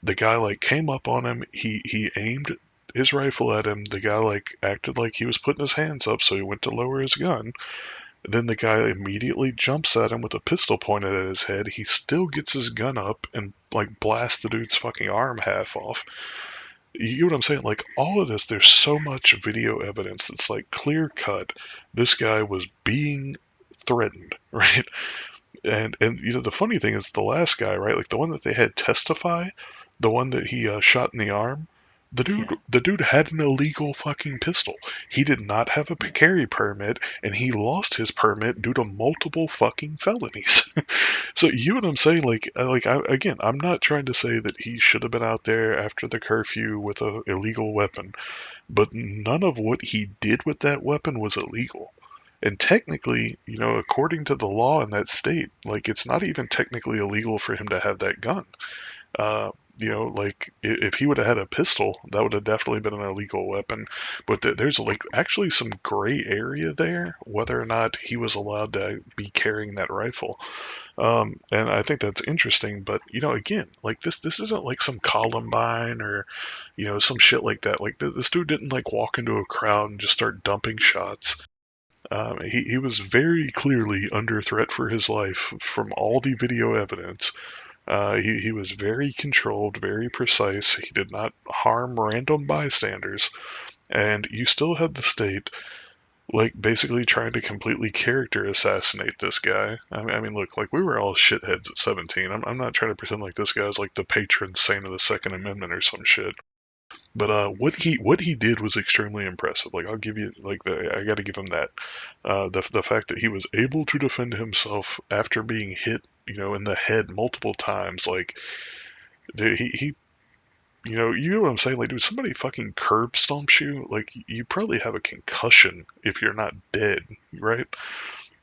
the guy like came up on him, he aimed his rifle at him, the guy like acted like he was putting his hands up, so he went to lower his gun. Then the guy immediately jumps at him with a pistol pointed at his head. He still gets his gun up and like blasts the dude's fucking arm half off. You get what I'm saying? Like all of this, there's so much video evidence that's like clear cut. This guy was being threatened, right? And the funny thing is the last guy, right? Like the one that they had testify, the one that he shot in the arm. The dude, Yeah, the dude had an illegal fucking pistol. He did not have a yeah, carry permit, and he lost his permit due to multiple fucking felonies. So you know what I'm saying? Again, I'm not trying to say that he should have been out there after the curfew with a illegal weapon, but none of what he did with that weapon was illegal. And technically, according to the law in that state, like it's not even technically illegal for him to have that gun. like if he would have had a pistol, that would have definitely been an illegal weapon. But there's like actually some gray area there, whether or not he was allowed to be carrying that rifle. And I think that's interesting. But again, like this isn't like some Columbine or some shit like that. Like this dude didn't like walk into a crowd and just start dumping shots. He was very clearly under threat for his life from all the video evidence. He was very controlled, very precise. He did not harm random bystanders. And you still had the state, like, basically trying to completely character assassinate this guy. I mean, look, like, we were all shitheads at 17. I'm not trying to pretend like this guy's like the patron saint of the Second Amendment or some shit. But what he did was extremely impressive. Like I'll give you like I got to give him that. The fact that he was able to defend himself after being hit, in the head multiple times. Like dude, he you know what I'm saying? Like, dude, somebody fucking curb stomps you. Like you probably have a concussion if you're not dead, right?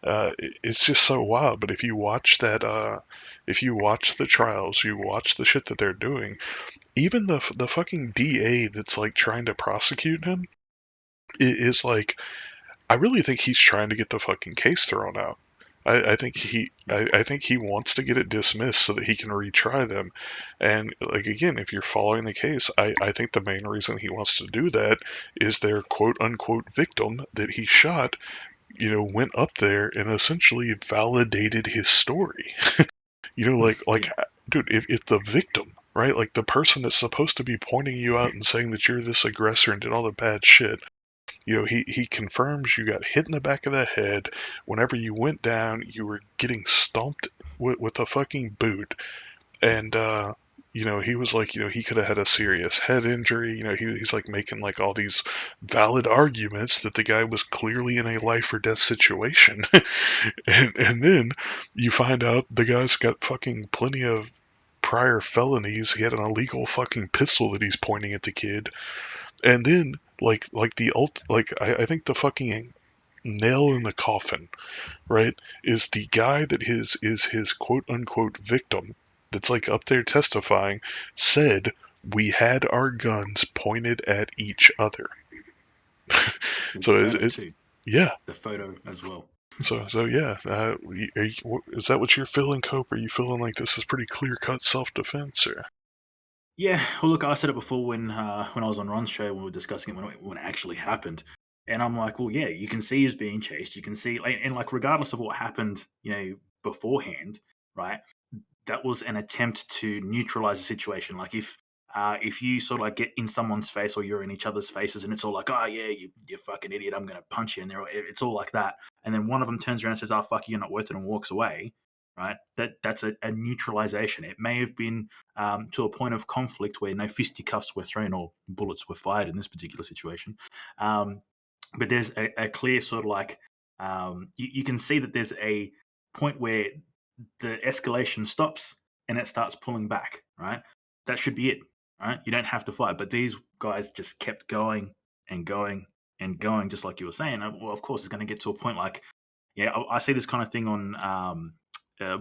It's just so wild. But if you watch the trials, you watch the shit that they're doing. Even the fucking DA that's like trying to prosecute him is like, I really think he's trying to get the fucking case thrown out. I think he wants to get it dismissed so that he can retry them. And like again, if you're following the case, I think the main reason he wants to do that is their quote unquote victim that he shot, went up there and essentially validated his story. Like dude, if the victim, right, like the person that's supposed to be pointing you out and saying that you're this aggressor and did all the bad shit, he confirms you got hit in the back of the head. Whenever you went down, you were getting stomped with a fucking boot. And, he was like, he could have had a serious head injury. He's like making like all these valid arguments that the guy was clearly in a life or death situation. And then you find out the guy's got fucking plenty of prior felonies. He had an illegal fucking pistol that he's pointing at the kid. And then like the ult like I think the fucking nail in the coffin, right, is the guy that is his quote unquote victim that's like up there testifying said we had our guns pointed at each other. The So photo too. yeah. The photo as well. So yeah, is that what you're feeling, Cope? Are you feeling like this is pretty clear cut self defense, or? Yeah, well, look, I said it before when I was on Ron's show when we were discussing it when it actually happened, and I'm like, well, yeah, you can see he's being chased. You can see, like, and like, regardless of what happened, beforehand, right? That was an attempt to neutralize the situation. Like if you sort of like get in someone's face or you're in each other's faces and it's all like, oh yeah, you fucking idiot, I'm gonna punch you, and it's all like that, and then one of them turns around and says, oh fuck you, you're not worth it, and walks away. Right, that's a neutralization. It may have been to a point of conflict where no fisticuffs were thrown or bullets were fired in this particular situation, um, but there's a clear sort of like you can see that there's a point where the escalation stops and it starts pulling back, right? That should be it, right? You don't have to fight. But these guys just kept going and going and going, just like you were saying. Well, of course, it's going to get to a point like, yeah, I see this kind of thing on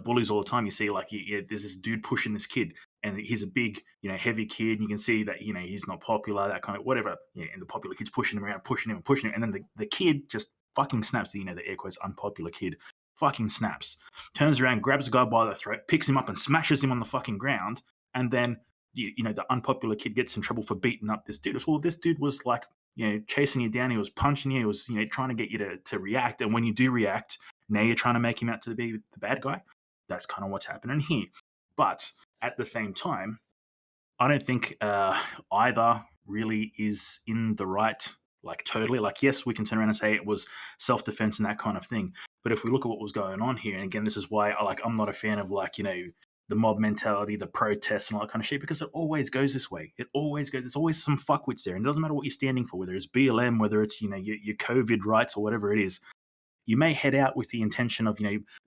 bullies all the time. You see, like, there's this dude pushing this kid, and he's a big, heavy kid. And you can see that, he's not popular, that kind of whatever. Yeah, and the popular kid's pushing him around, pushing him, and pushing him. And then the kid just fucking snaps, the air quotes unpopular kid fucking snaps, turns around, grabs the guy by the throat, picks him up and smashes him on the fucking ground. And then, the unpopular kid gets in trouble for beating up this dude. Well, this dude was like, chasing you down. He was punching you. He was, trying to get you to react. And when you do react, now you're trying to make him out to be the bad guy. That's kind of what's happening here. But at the same time, I don't think either really is in the right, like totally. Like, yes, we can turn around and say it was self defense and that kind of thing. But if we look at what was going on here, and again, this is why I'm not a fan of like, the mob mentality, the protests, and all that kind of shit, because it always goes this way. It always goes. There's always some fuckwits there, and it doesn't matter what you're standing for, whether it's BLM, whether it's your COVID rights or whatever it is. You may head out with the intention of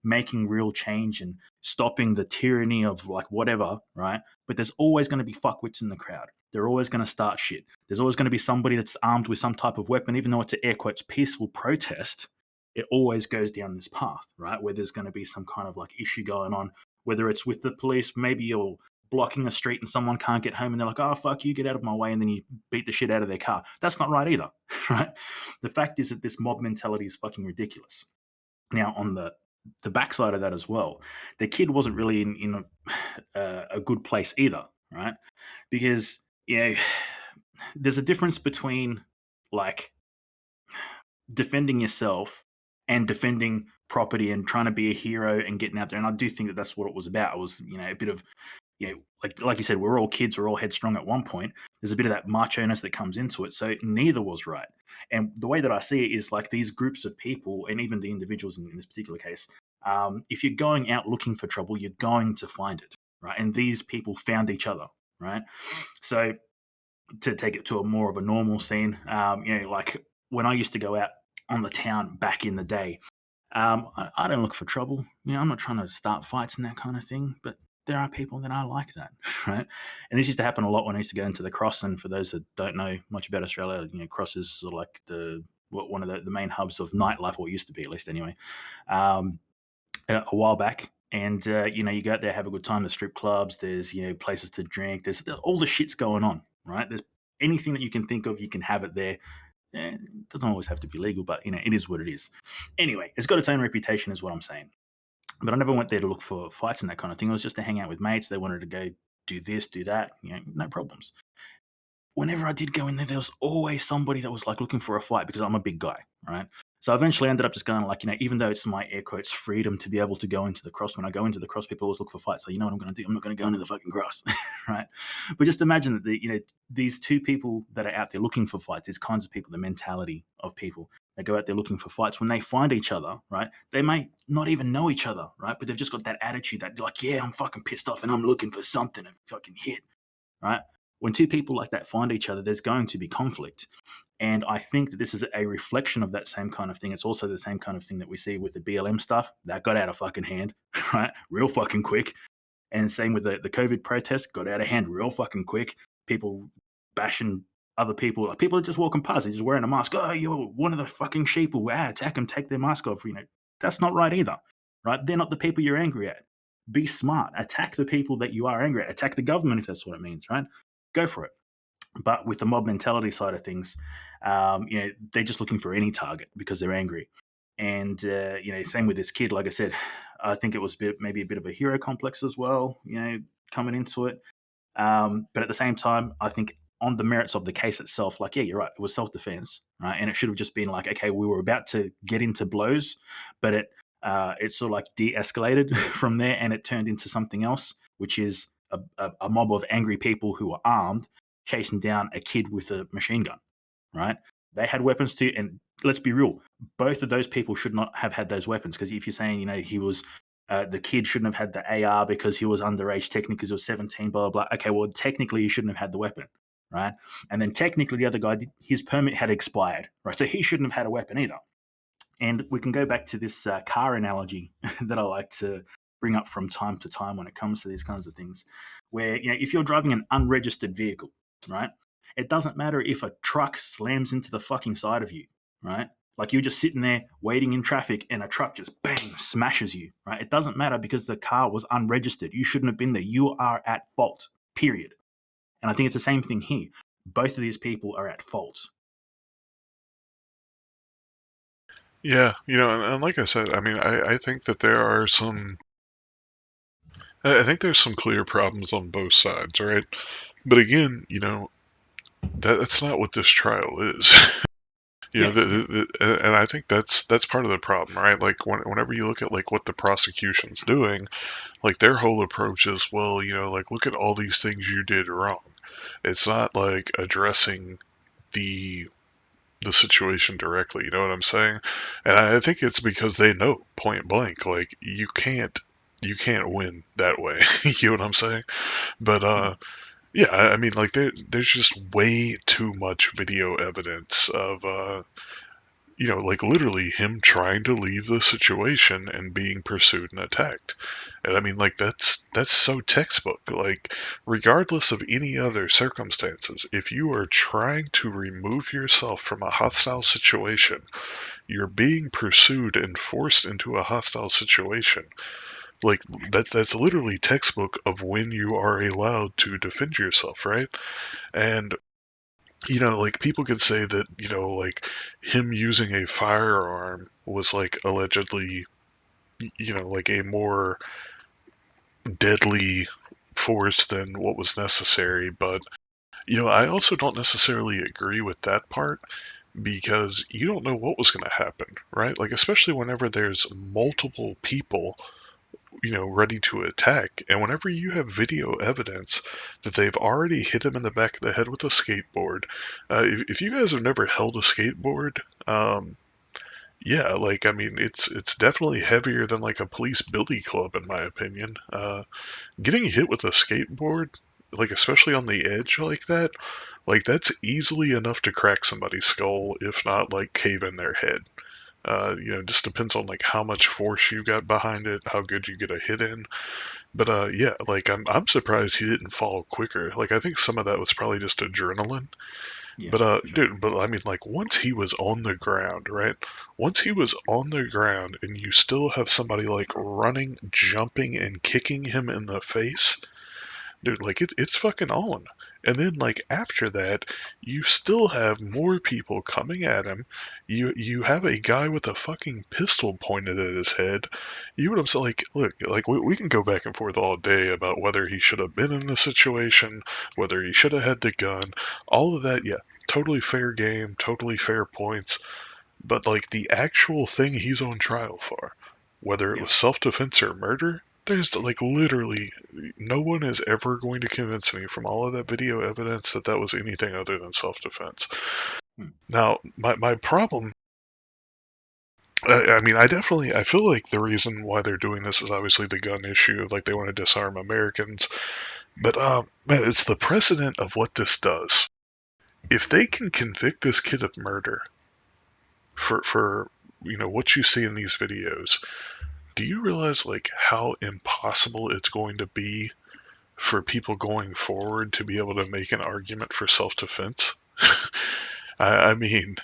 making real change and stopping the tyranny of like whatever, right? But there's always going to be fuckwits in the crowd. They're always going to start shit. There's always going to be somebody that's armed with some type of weapon, even though it's an air quotes peaceful protest. It always goes down this path, right? Where there's going to be some kind of like issue going on, whether it's with the police, maybe you're blocking a street and someone can't get home and they're like, oh, fuck you, get out of my way. And then you beat the shit out of their car. That's not right either, right? The fact is that this mob mentality is fucking ridiculous. Now, on the backside of that as well, the kid wasn't really in a good place either, right? Because, there's a difference between like defending yourself and defending property and trying to be a hero and getting out there. And I do think that that's what it was about. It was, a bit of, like you said, we're all kids, we're all headstrong at one point. There's a bit of that macho-ness that comes into it. So neither was right. And the way that I see it is like these groups of people, and even the individuals in this particular case, if you're going out looking for trouble, you're going to find it, right? And these people found each other, right? So to take it to a more of a normal scene, like when I used to go out on the town back in the day, I don't look for trouble. I'm not trying to start fights and that kind of thing, but there are people that are like that, right? And this used to happen a lot when I used to go into the Cross. And for those that don't know much about Australia, Cross is sort of like one of the main hubs of nightlife, or it used to be at least anyway. A while back, and you go out there, have a good time. There's strip clubs, there's places to drink, there's all the shit's going on, right? There's anything that you can think of, you can have it there. It doesn't always have to be legal, but it is what it is. Anyway, it's got its own reputation, is what I'm saying. But I never went there to look for fights and that kind of thing. It was just to hang out with mates. They wanted to go do this, do that, no problems. Whenever I did go in there was always somebody that was like looking for a fight because I'm a big guy, right? So I eventually ended up just going like, even though it's my air quotes freedom to be able to go into the Cross, when I go into the Cross, people always look for fights. So you know what I'm going to do? I'm not going to go into the fucking Cross, right? But just imagine that these two people that are out there looking for fights, these kinds of people, the mentality of people that go out there looking for fights, when they find each other, right? They may not even know each other, right? But they've just got that attitude that like, yeah, I'm fucking pissed off and I'm looking for something to fucking hit, right? When two people like that find each other, there's going to be conflict. And I think that this is a reflection of that same kind of thing. It's also the same kind of thing that we see with the BLM stuff. That got out of fucking hand, right? Real fucking quick. And same with the COVID protests, got out of hand real fucking quick. People bashing other people. Like people are just walking past, they're just wearing a mask. Oh, you're one of the fucking sheeple. Attack them, take their mask off. That's not right either, right? They're not the people you're angry at. Be smart. Attack the people that you are angry at. Attack the government if that's what it means, right? Go for it. But with the mob mentality side of things, they're just looking for any target because they're angry. And same with this kid. Like I said, I think it was maybe a bit of a hero complex as well. Coming into it. But at the same time, I think on the merits of the case itself, like, yeah, you're right. It was self-defense, right? And it should have just been like, okay, we were about to get into blows, but it sort of like de-escalated from there, and it turned into something else, which is a mob of angry people who are armed chasing down a kid with a machine gun, right? They had weapons too, and let's be real, both of those people should not have had those weapons, because if you're saying, he was the kid shouldn't have had the AR because he was underage, technically because he was 17, blah, blah, blah. Okay, well, technically he shouldn't have had the weapon, right? And then technically the other guy, his permit had expired, right? So he shouldn't have had a weapon either. And we can go back to this car analogy that I like to bring up from time to time when it comes to these kinds of things, where, if you're driving an unregistered vehicle, right, it doesn't matter if a truck slams into the fucking side of you, right? Like you're just sitting there waiting in traffic and a truck just bang smashes you, right? It doesn't matter because the car was unregistered. You shouldn't have been there. You are at fault, period. And I think it's the same thing here. Both of these people are at fault. Yeah, and like I said, I mean, I think that there are I think there's some clear problems on both sides, right? But again, that's not what this trial is. And I think that's part of the problem, right? Like whenever you look at like what the prosecution's doing, like their whole approach is, well, like look at all these things you did wrong. It's not like addressing the situation directly, you know what I'm saying? And I think it's because they know point blank, like you can't win that way. You know what I'm saying? But yeah, I mean, like there's just way too much video evidence of like literally him trying to leave the situation and being pursued and attacked. And I mean, like that's so textbook. Like, regardless of any other circumstances, if you are trying to remove yourself from a hostile situation, you're being pursued and forced into a hostile situation. Like that's literally textbook of when you are allowed to defend yourself, right? And like people could say that, like him using a firearm was like allegedly, like a more deadly force than what was necessary. But, I also don't necessarily agree with that part because you don't know what was going to happen, right? Like, especially whenever there's multiple people, ready to attack. And whenever you have video evidence that they've already hit him in the back of the head with a skateboard, if you guys have never held a skateboard, yeah, like I mean, it's definitely heavier than like a police billy club, in my opinion. Getting hit with a skateboard, like especially on the edge like that's easily enough to crack somebody's skull, if not like cave in their head. Just depends on like how much force you got behind it, how good you get a hit in. But yeah, like I'm surprised he didn't fall quicker. Like I think some of that was probably just adrenaline. Yeah, But for sure. dude, but I mean like once he was on the ground, right? Once he was on the ground and you still have somebody like running, jumping and kicking him in the face, dude, like it's fucking on. And then like after that, you still have more people coming at him. You have a guy with a fucking pistol pointed at his head. You would have said like, look, like we can go back and forth all day about whether he should have been in the situation, whether he should have had the gun, all of that. Yeah, totally fair game, totally fair points. But like the actual thing he's on trial for, whether it Yeah. was self-defense or murder, there's like literally no one is ever going to convince me from all of that video evidence that that was anything other than self-defense. Hmm. Now, my problem, I mean, I feel like the reason why they're doing this is obviously the gun issue, like they want to disarm Americans. But man, it's the precedent of what this does. If they can convict this kid of murder for what you see in these videos, do you realize like how impossible it's going to be for people going forward to be able to make an argument for self-defense? I mean,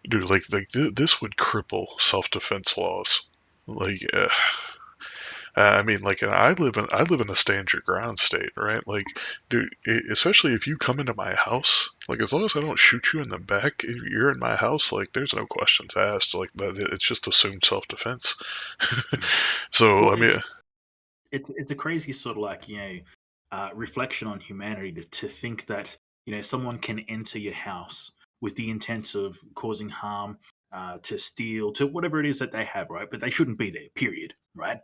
dude, this would cripple self-defense laws. Like, I mean, like, and I live in a stand your ground state, right? Like, dude, especially if you come into my house, like, as long as I don't shoot you in the back, if you're in my house, like, there's no questions asked. Like, that it's just assumed self-defense. Hmm. So, Well, I mean, it's a crazy sort of like reflection on humanity to think that someone can enter your house with the intent of causing harm, to steal, to whatever it is that they have, right? But they shouldn't be there, period, right?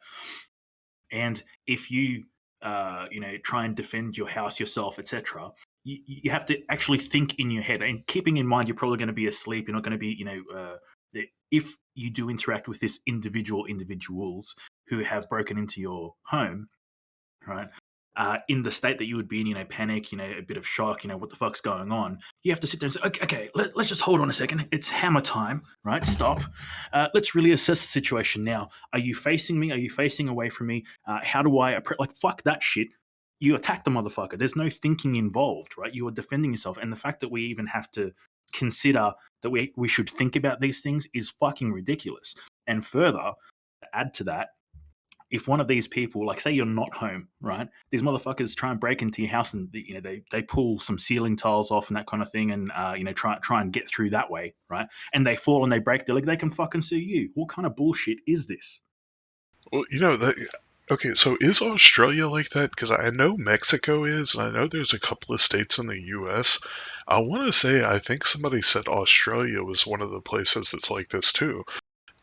And if you try and defend your house yourself, etc., you have to actually think in your head, and keeping in mind you're probably going to be asleep. You're not going to be if you do interact with this individuals who have broken into your home, right? In the state that you would be in, panic, a bit of shock, what the fuck's going on? You have to sit there and say, okay, let's just hold on a second. It's hammer time, right? Stop. Let's really assess the situation now. Are you facing me? Are you facing away from me? How do I, like, fuck that shit. You attack the motherfucker. There's no thinking involved, right? You are defending yourself. And the fact that we even have to consider that we should think about these things is fucking ridiculous. And further, add to that, if one of these people, like say you're not home, right? These motherfuckers try and break into your house and they pull some ceiling tiles off and that kind of thing, and try and get through that way, right? And they fall and they break their leg, they can fucking sue you. What kind of bullshit is this? well, that. Okay, so is Australia like that? Because I know Mexico is, and I know there's a couple of states in the U.S. I want to say I think somebody said Australia was one of the places that's like this too.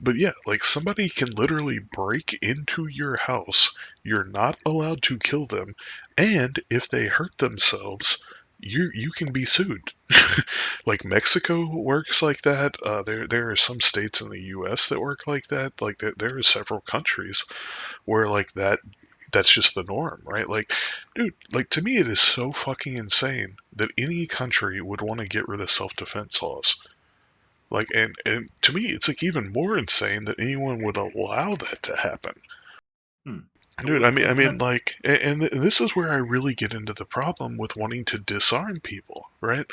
But yeah, like somebody can literally break into your house. You're not allowed to kill them, and if they hurt themselves, you can be sued. Like Mexico works like that. There are some states in the U.S. that work like that. Like there are several countries where like that's just the norm, right? Like, dude, like to me it is so fucking insane that any country would want to get rid of self-defense laws. Like, and to me, it's like even more insane that anyone would allow that to happen. Hmm. Dude, And that's like, this is where I really get into the problem with wanting to disarm people, right?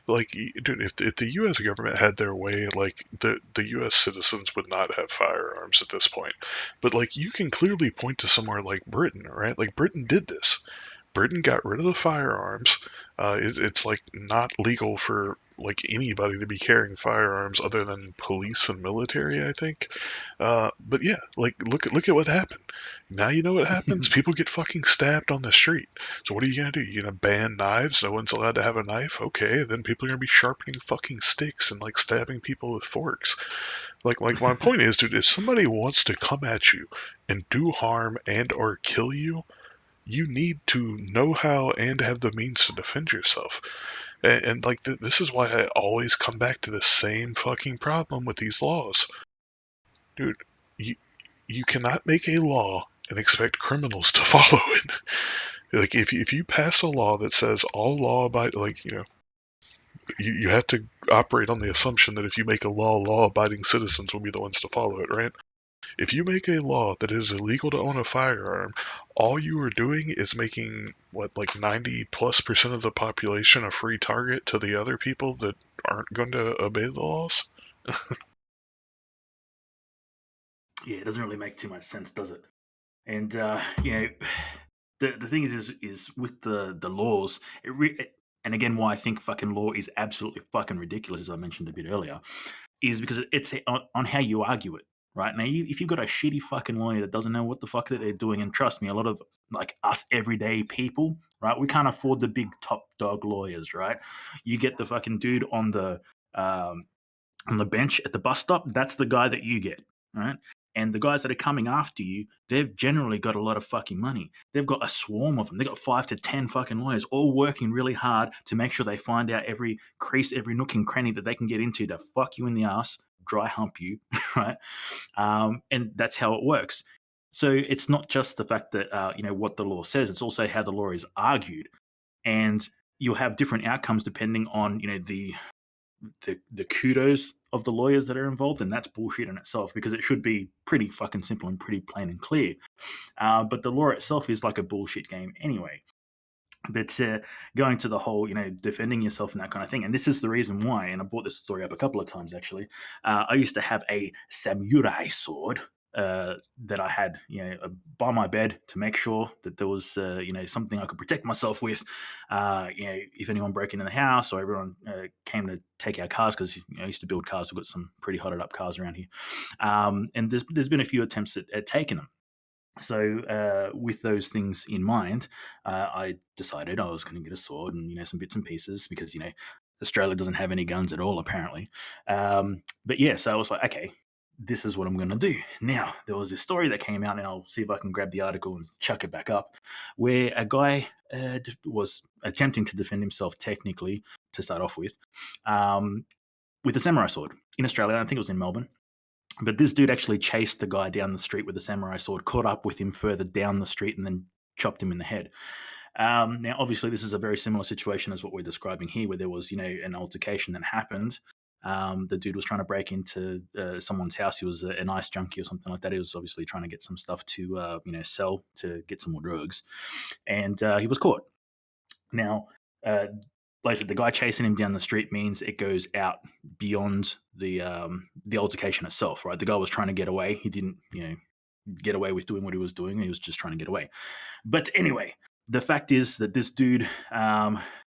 Like, dude, if the U.S. government had their way, like, the U.S. citizens would not have firearms at this point. But, like, you can clearly point to somewhere like Britain, right? Like, Britain did this. Britain got rid of the firearms. It's like not legal for like anybody to be carrying firearms other than police and military, I think. But yeah, like look at what happened. Now you know what happens. People get fucking stabbed on the street. So what are you gonna do? You gonna ban knives? No one's allowed to have a knife. Okay, then people are gonna be sharpening fucking sticks and like stabbing people with forks. Like my point is, dude, if somebody wants to come at you and do harm and or kill you, you need to know how and have the means to defend yourself. And like this is why I always come back to the same fucking problem with these laws, dude. You you cannot make a law and expect criminals to follow it. Like if you pass a law that says all law abide like you have to operate on the assumption that if you make a law abiding citizens will be the ones to follow it, right? If you make a law that it is illegal to own a firearm, all you are doing is making what like 90+% of the population a free target to the other people that aren't going to obey the laws. yeah, it doesn't really make too much sense, does it? And the thing is with the laws, and again, why I think fucking law is absolutely fucking ridiculous, as I mentioned a bit earlier, is because it's on how you argue it. Right now, if you've got a shitty fucking lawyer that doesn't know what the fuck that they're doing, and trust me, a lot of like us everyday people, right, we can't afford the big top dog lawyers, right? You get the fucking dude um, on the bench at the bus stop. That's the guy that you get, right? And the guys that are coming after you, they've generally got a lot of fucking money. They've got a swarm of them. They've got 5 to 10 fucking lawyers, all working really hard to make sure they find out every crease, every nook and cranny that they can get into to fuck you in the ass, dry hump you, right? And that's how it works. So it's not just the fact that what the law says; it's also how the law is argued, and you'll have different outcomes depending on the kudos of the lawyers that are involved, and that's bullshit in itself because it should be pretty fucking simple and pretty plain and clear. But the law itself is like a bullshit game anyway. But going to the whole, defending yourself and that kind of thing, and this is the reason why. And I brought this story up a couple of times actually. I used to have a samurai sword that I had, by my bed to make sure that there was, something I could protect myself with. If anyone broke into the house or everyone came to take our cars, because I used to build cars. We've got some pretty hotted up cars around here, and there's been a few attempts at taking them. So, with those things in mind, I decided I was going to get a sword and some bits and pieces because Australia doesn't have any guns at all apparently. But yeah, so I was like, okay, this is what I'm going to do. Now there was this story that came out, and I'll see if I can grab the article and chuck it back up, where a guy was attempting to defend himself technically to start off um, with a samurai sword in Australia. I think it was in Melbourne, but this dude actually chased the guy down the street with a samurai sword, caught up with him further down the street, and then chopped him in the head. Now, obviously, this is a very similar situation as what we're describing here, where there was, an altercation that happened. The dude was trying to break into someone's house. He was a nice junkie or something like that. He was obviously trying to get some stuff to, sell to get some more drugs, and he was caught. Now, uh, like I said, the guy chasing him down the street means it goes out beyond the altercation itself, right? The guy was trying to get away. He didn't, get away with doing what he was doing. He was just trying to get away. But anyway, the fact is that this dude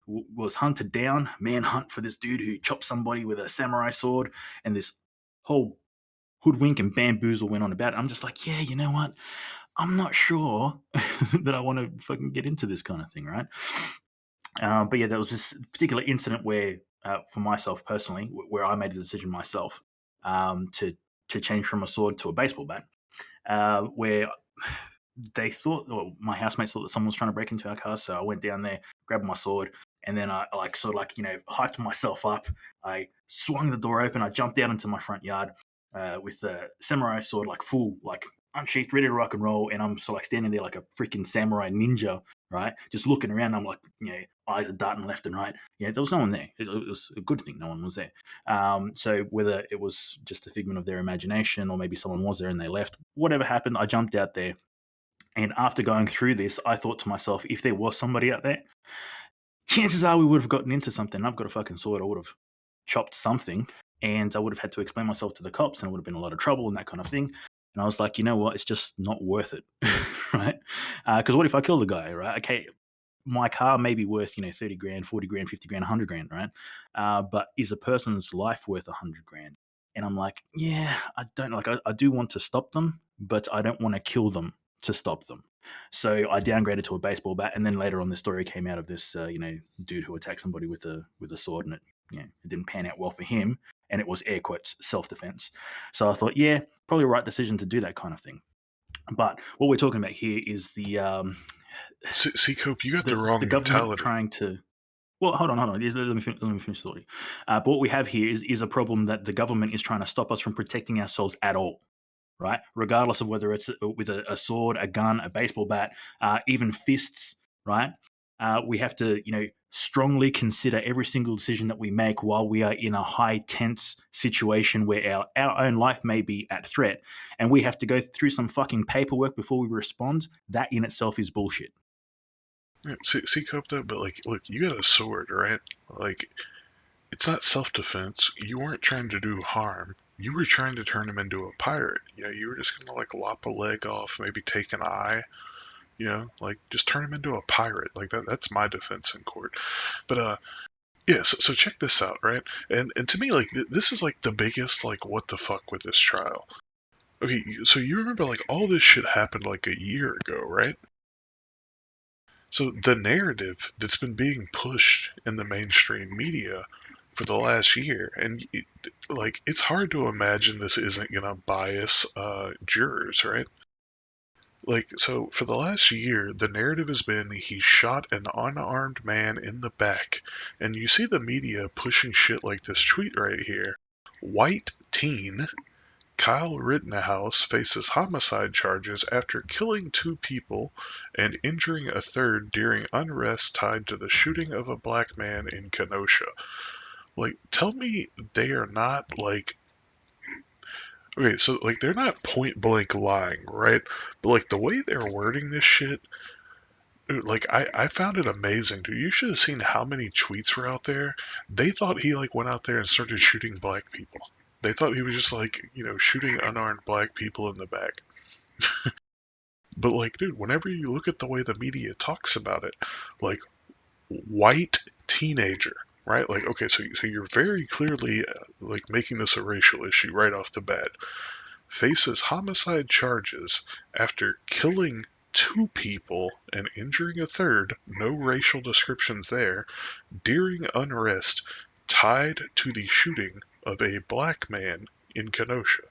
was hunted down, manhunt for this dude who chopped somebody with a samurai sword, and this whole hoodwink and bamboozle went on about it. I'm just like, yeah, you know what? I'm not sure that I want to fucking get into this kind of thing, right? But yeah, there was this particular incident where, for myself personally, where I made the decision myself to change from a sword to a baseball bat, where they thought, well, my housemates thought that someone was trying to break into our car. So I went down there, grabbed my sword, and then I like sort of like hyped myself up. I swung the door open. I jumped out into my front yard with the samurai sword like full like unsheathed, ready to rock and roll. And I'm sort of like standing there like a freaking samurai ninja, right? Just looking around. I'm like, eyes are darting left and right. Yeah, there was no one there. It was a good thing no one was there. So whether it was just a figment of their imagination or maybe someone was there and they left, whatever happened, I jumped out there And after going through this, I thought to myself, if there was somebody out there, chances are we would have gotten into something. I've got a fucking sword. I would have chopped something, and I would have had to explain myself to the cops, and it would have been a lot of trouble and that kind of thing. And I was like, you know what? It's just not worth it, right? Because what if I kill the guy, right? Okay, my car may be worth 30 grand, 40 grand, 50 grand, 100 grand, right? But is a person's life worth 100 grand? And I'm like, yeah, I don't like. I do want to stop them, but I don't want to kill them to stop them. So I downgraded to a baseball bat, and then later on, the story came out of this, dude who attacked somebody with a sword, and it didn't pan out well for him, and it was air quotes self defense. So I thought, yeah, probably the right decision to do that kind of thing. But what we're talking about here is See, Cope, you got the the wrong government mentality. trying to. Well, hold on. Let me finish the story. But what we have here is a problem that the government is trying to stop us from protecting ourselves at all, right? Regardless of whether it's with a sword, a gun, a baseball bat, even fists, right? We have to, strongly consider every single decision that we make while we are in a high tense situation where our own life may be at threat, and we have to go through some fucking paperwork before we respond. That in itself is bullshit. Yeah, see, Cope, though, but like, look, you got a sword, right? Like, it's not self-defense. You weren't trying to do harm. You were trying to turn him into a pirate. You were just gonna like lop a leg off, maybe take an eye. Like just turn him into a pirate. Like that's my defense in court. But yeah. So check this out, right? And to me, like this is like the biggest like what the fuck with this trial. Okay, so you remember like all this shit happened like a year ago, right? So the narrative that's been being pushed in the mainstream media for the last year, and like it's hard to imagine this isn't gonna bias jurors, right? Like, so for the last year, the narrative has been he shot an unarmed man in the back, and you see the media pushing shit like this tweet right here. White teen Kyle Rittenhouse faces homicide charges after killing 2 people and injuring a third during unrest tied to the shooting of a black man in Kenosha. Like, tell me they are not like. Okay, so like they're not point blank lying, right? But like the way they're wording this shit, like I found it amazing, dude. You should have seen how many tweets were out there. They thought he like went out there and started shooting black people. They thought he was just like, shooting unarmed black people in the back. But like, dude, whenever you look at the way the media talks about it, like white teenager, right? Like, okay, so you're very clearly like making this a racial issue right off the bat. Faces homicide charges after killing 2 people and injuring a third, no racial descriptions there, during unrest tied to the shooting of a black man in Kenosha.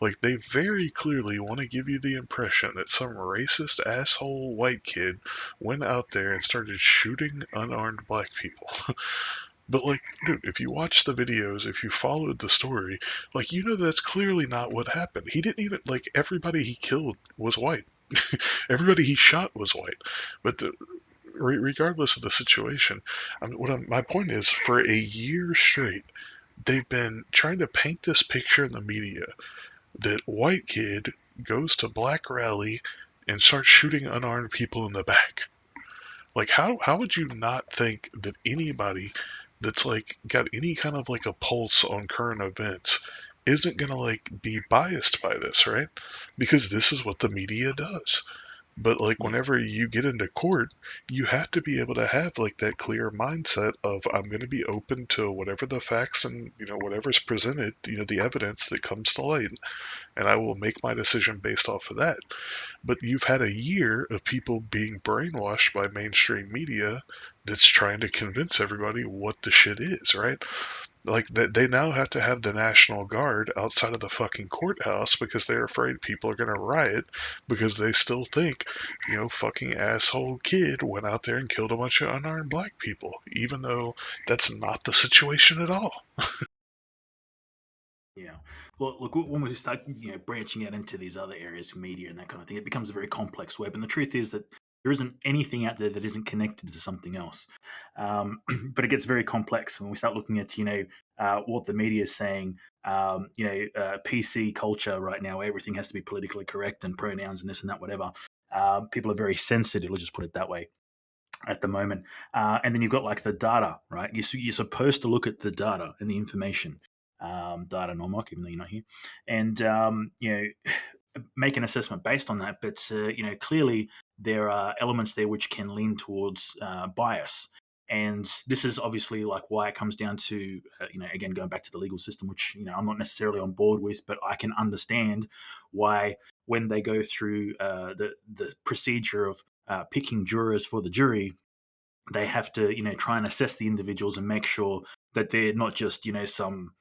Like, they very clearly want to give you the impression that some racist asshole white kid went out there and started shooting unarmed black people. But, like, dude, if you watch the videos, if you followed the story, like, that's clearly not what happened. He didn't even, like, everybody he killed was white. Everybody he shot was white. But regardless of the situation, my point is, for a year straight, they've been trying to paint this picture in the media that white kid goes to black rally and starts shooting unarmed people in the back. Like how would you not think that anybody that's like got any kind of like a pulse on current events isn't gonna like be biased by this, right? Because this is what the media does. But like Yeah. whenever you get into court, you have to be able to have like that clear mindset of I'm going to be open to whatever the facts and whatever's presented, the evidence that comes to light, and I will make my decision based off of that. But you've had a year of people being brainwashed by mainstream media that's trying to convince everybody what the shit is, right? Like they now have to have the National Guard outside of the fucking courthouse because they're afraid people are going to riot because they still think, fucking asshole kid went out there and killed a bunch of unarmed black people, even though that's not the situation at all. Yeah. Well, look, when we start, branching out into these other areas, media and that kind of thing, it becomes a very complex web. And the truth is that there isn't anything out there that isn't connected to something else. But it gets very complex when we start looking at, what the media is saying. PC culture right now, everything has to be politically correct and pronouns and this and that, whatever. People are very sensitive. Let's just put it that way at the moment. And then you've got like the data, right? You're supposed to look at the data and the information. Data Normok, even though you're not here, and make an assessment based on that. But clearly there are elements there which can lean towards bias, and this is obviously like why it comes down to again going back to the legal system, which I'm not necessarily on board with, but I can understand why when they go through the procedure of picking jurors for the jury, they have to try and assess the individuals and make sure that they're not just some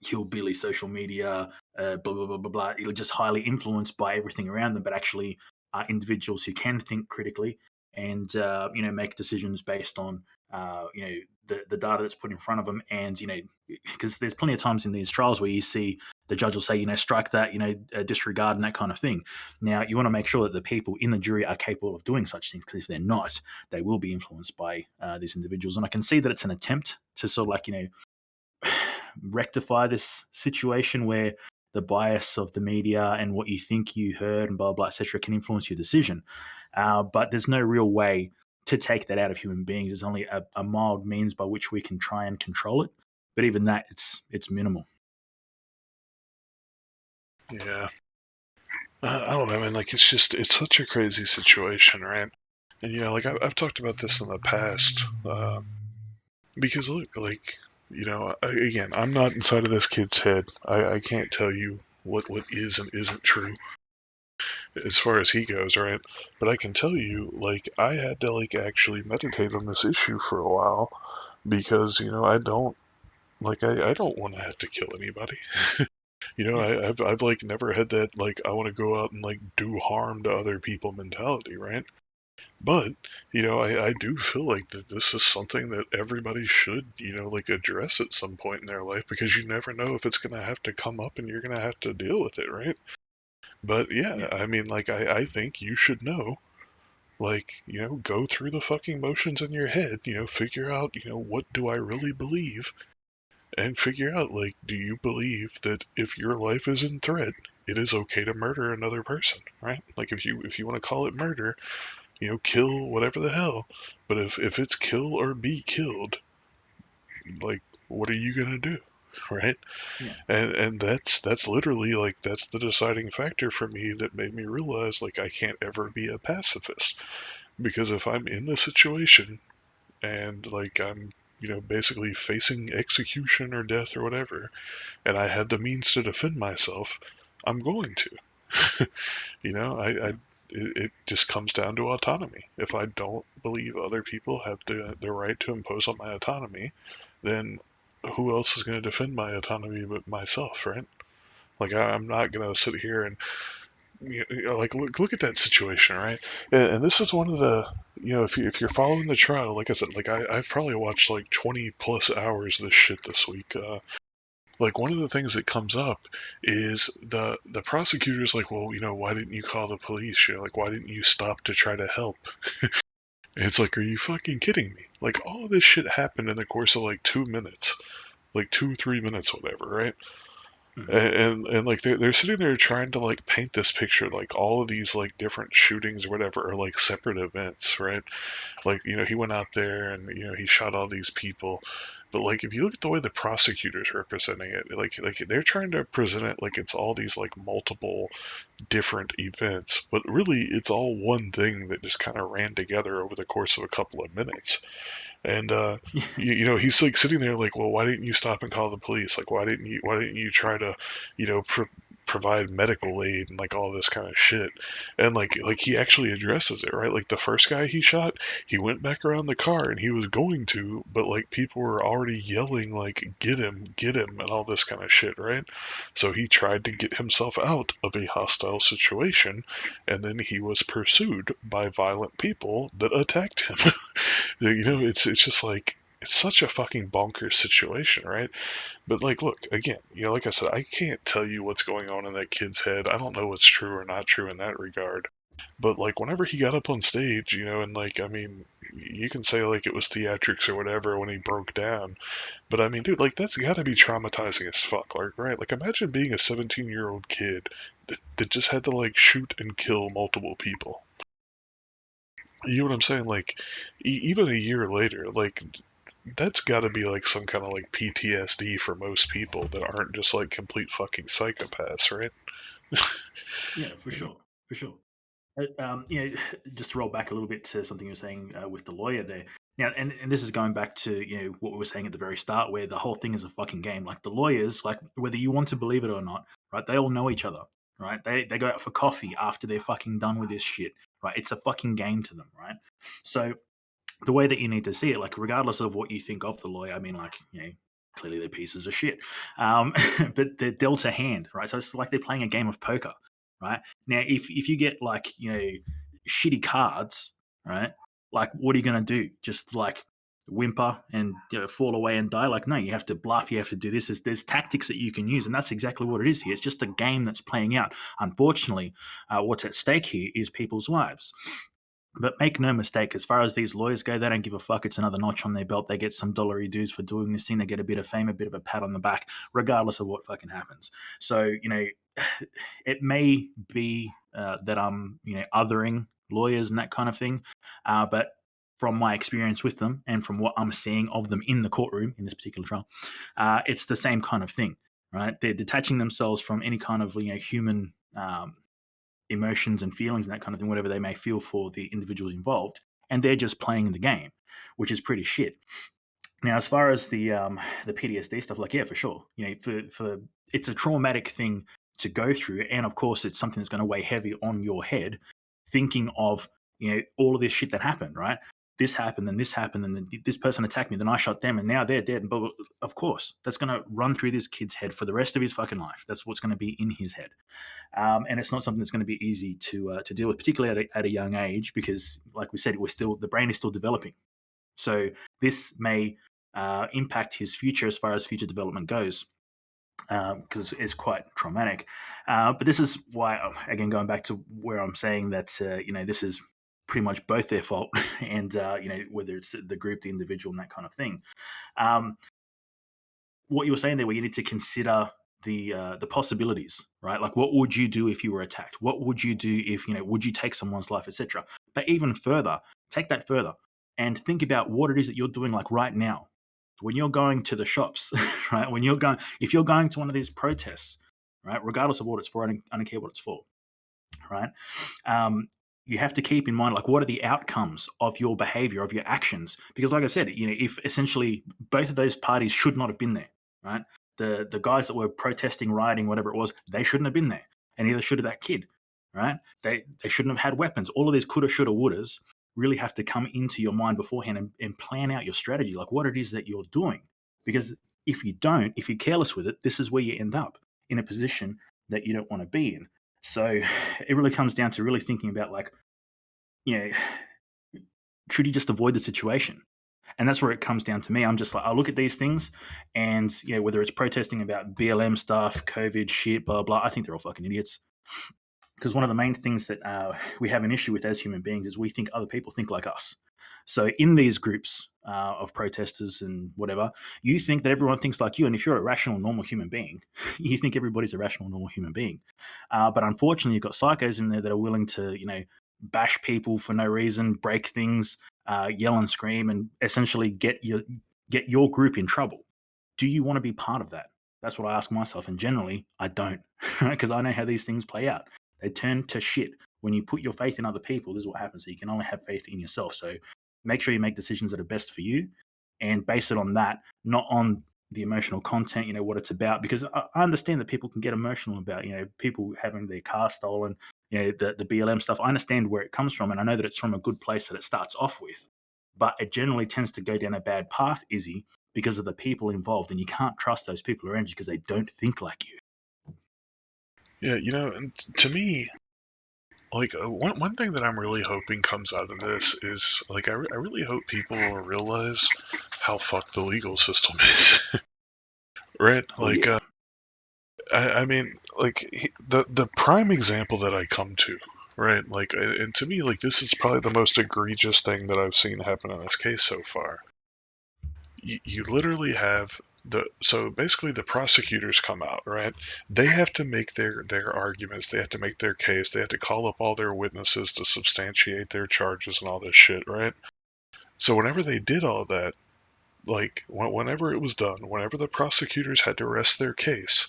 hillbilly social media blah blah blah blah blah, just highly influenced by everything around them, but actually are individuals who can think critically and make decisions based on the data that's put in front of them. And because there's plenty of times in these trials where you see the judge will say strike that, disregard and that kind of thing. Now you want to make sure that the people in the jury are capable of doing such things, because if they're not, they will be influenced by these individuals. And I can see that it's an attempt to sort of like rectify this situation where the bias of the media and what you think you heard and blah blah etc. can influence your decision. But there's no real way to take that out of human beings. There's only a mild means by which we can try and control it, but even that, it's minimal. Yeah. I don't know, man. Like, it's such a crazy situation, right? And, like, I've talked about this in the past. Because, look, like, again, I'm not inside of this kid's head. I can't tell you what is and isn't true as far as he goes, right? But I can tell you, like, I had to, like, actually meditate on this issue for a while because, I don't, like, I don't want to have to kill anybody. Yeah. I've like never had that like I want to go out and like do harm to other people mentality, right? But I do feel like that this is something that everybody should like address at some point in their life, because you never know if it's gonna have to come up and you're gonna have to deal with it, right? But yeah, Yeah. I mean, like I think you should know. Like, go through the fucking motions in your head, figure out, what do I really believe, and figure out, like, do you believe that if your life is in threat, it is okay to murder another person, right? Like, if you want to call it murder, kill whatever the hell. But if it's kill or be killed, like, what are you gonna do, right? Yeah. And that's literally like that's the deciding factor for me that made me realize like I can't ever be a pacifist, because if I'm in the situation and like I'm basically facing execution or death or whatever, and I had the means to defend myself, I'm going to. I Yeah. it just comes down to autonomy. If I don't believe other people have the right to impose on my autonomy, then who else is going to defend my autonomy but myself, right? Like I'm not going to sit here and like look at that situation, right? And this is one of the if you're following the trial, like I said, like I've probably watched like 20 plus hours of this shit this week. Like one of the things that comes up is the prosecutor's like, well, why didn't you call the police? Like, why didn't you stop to try to help? And it's like, are you fucking kidding me? Like all this shit happened in the course of like 2 minutes, like 2 3 minutes, whatever, right? Hmm. And like they're sitting there trying to like paint this picture like all of these like different shootings or whatever are like separate events, right? Like, he went out there and, he shot all these people. But like if you look at the way the prosecutors are representing it, like they're trying to present it like it's all these like multiple different events, but really it's all one thing that just kind of ran together over the course of a couple of minutes. And he's like sitting there like, well, why didn't you stop and call the police? Like, why didn't you try to, you know, provide medical aid and like all this kind of shit? And like he actually addresses it, right? Like the first guy he shot, he went back around the car and he was going to, but like people were already yelling like, get him, and all this kind of shit, right? So he tried to get himself out of a hostile situation, and then he was pursued by violent people that attacked him. It's just like it's such a fucking bonkers situation, right? But like, look again, like I said, I can't tell you what's going on in that kid's head. I don't know what's true or not true in that regard. But like, whenever he got up on stage, and like, I mean, you can say like it was theatrics or whatever when he broke down, but I mean, dude, like that's got to be traumatizing as fuck, like, right? Like, imagine being a 17-year-old kid that just had to like shoot and kill multiple people. You know what I'm saying? Like, even a year later, like that's got to be like some kind of like PTSD for most people that aren't just like complete fucking psychopaths, right? Yeah, for sure, for sure. Just to roll back a little bit to something you were saying with the lawyer there. Now, and this is going back to what we were saying at the very start, where the whole thing is a fucking game. Like the lawyers, like whether you want to believe it or not, right? They all know each other, right? They go out for coffee after they're fucking done with this shit, right? It's a fucking game to them, right? So the way that you need to see it, like regardless of what you think of the lawyer, I mean, like clearly they're pieces of shit, but they're dealt a hand, right? So it's like they're playing a game of poker, right? Now, if you get like shitty cards, right? Like, what are you gonna do? Just like whimper and fall away and die? Like, no, you have to bluff. You have to do this. There's tactics that you can use, and that's exactly what it is here. It's just a game that's playing out. Unfortunately, what's at stake here is people's lives. But make no mistake, as far as these lawyers go, they don't give a fuck. It's another notch on their belt. They get some dollary dues for doing this thing. They get a bit of fame, a bit of a pat on the back, regardless of what fucking happens. So, it may be that I'm, othering lawyers and that kind of thing. But from my experience with them and from what I'm seeing of them in the courtroom in this particular trial, it's the same kind of thing, right? They're detaching themselves from any kind of, human emotions and feelings and that kind of thing, whatever they may feel for the individuals involved, and they're just playing the game, which is pretty shit. Now, as far as the PTSD stuff, like yeah, for sure, for it's a traumatic thing to go through, and of course, it's something that's going to weigh heavy on your head, thinking of all of this shit that happened, right? This happened, and this happened, and then this person attacked me, then I shot them, and now they're dead. But of course, that's going to run through this kid's head for the rest of his fucking life. That's what's going to be in his head. And it's not something that's going to be easy to deal with, particularly at a young age, because, like we said, the brain is still developing. So this may impact his future as far as future development goes, because it's quite traumatic. But this is why, again, going back to where I'm saying that this is pretty much both their fault, and whether it's the group, the individual, and that kind of thing. Um, what you were saying there, where you need to consider the possibilities, right? Like, what would you do if you were attacked? What would you do if would you take someone's life, etc. But even further, take that further and think about what it is that you're doing, like right now, when you're going to the shops, right? If you're going to one of these protests, right? Regardless of what it's for, I don't care what it's for, right? Um, you have to keep in mind, like, what are the outcomes of your behavior, of your actions? Because, like I said, if essentially both of those parties should not have been there, right? The guys that were protesting, rioting, whatever it was, they shouldn't have been there, and neither should have that kid, right? They shouldn't have had weapons. All of these coulda, shoulda, wouldas really have to come into your mind beforehand and plan out your strategy, like what it is that you're doing. Because if you're careless with it, this is where you end up, in a position that you don't want to be in. So it really comes down to really thinking about, like, you know, should you just avoid the situation? And that's where it comes down to me. I'm just like, I look at these things, and whether it's protesting about BLM stuff, COVID shit, blah blah, I think they're all fucking idiots. Because one of the main things that we have an issue with as human beings is we think other people think like us. So in these groups of protesters and whatever, you think that everyone thinks like you, and if you're a rational, normal human being, you think everybody's a rational, normal human being. But unfortunately, you've got psychos in there that are willing to, bash people for no reason, break things, yell and scream, and essentially get your group in trouble. Do you want to be part of that? That's what I ask myself, and generally, I don't, because I know how these things play out. They turn to shit. When you put your faith in other people, this is what happens. So you can only have faith in yourself. So make sure you make decisions that are best for you, and base it on that, not on the emotional content, what it's about. Because I understand that people can get emotional about, people having their car stolen, the BLM stuff. I understand where it comes from, and I know that it's from a good place that it starts off with. But it generally tends to go down a bad path, Izzy, because of the people involved, and you can't trust those people around you because they don't think like you. Yeah, and to me, like one thing that I'm really hoping comes out of this is like I really hope people will realize how fucked the legal system is, right? Oh Like yeah. I mean, like the prime example that I come to, Right, like, and to me, like, this is probably the most egregious thing that I've seen happen in this case so far. You literally have so basically the prosecutors come out, right? They have to make their arguments, they have to make their case, they have to call up all their witnesses to substantiate their charges and all this shit, right? So whenever they did all that, like, whenever it was done, whenever the prosecutors had to rest their case,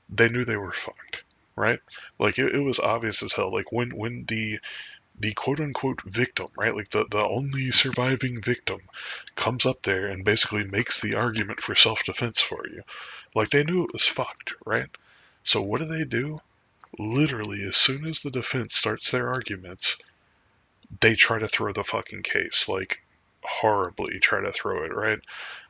they knew they were fucked, right? Like, it was obvious as hell. Like, when the quote unquote victim, right? Like the only surviving victim comes up there and basically makes the argument for self defense for you. Like, they knew it was fucked, right? So what do? Literally, as soon as the defense starts their arguments, they try to throw the fucking case. Like, horribly try to throw it, right?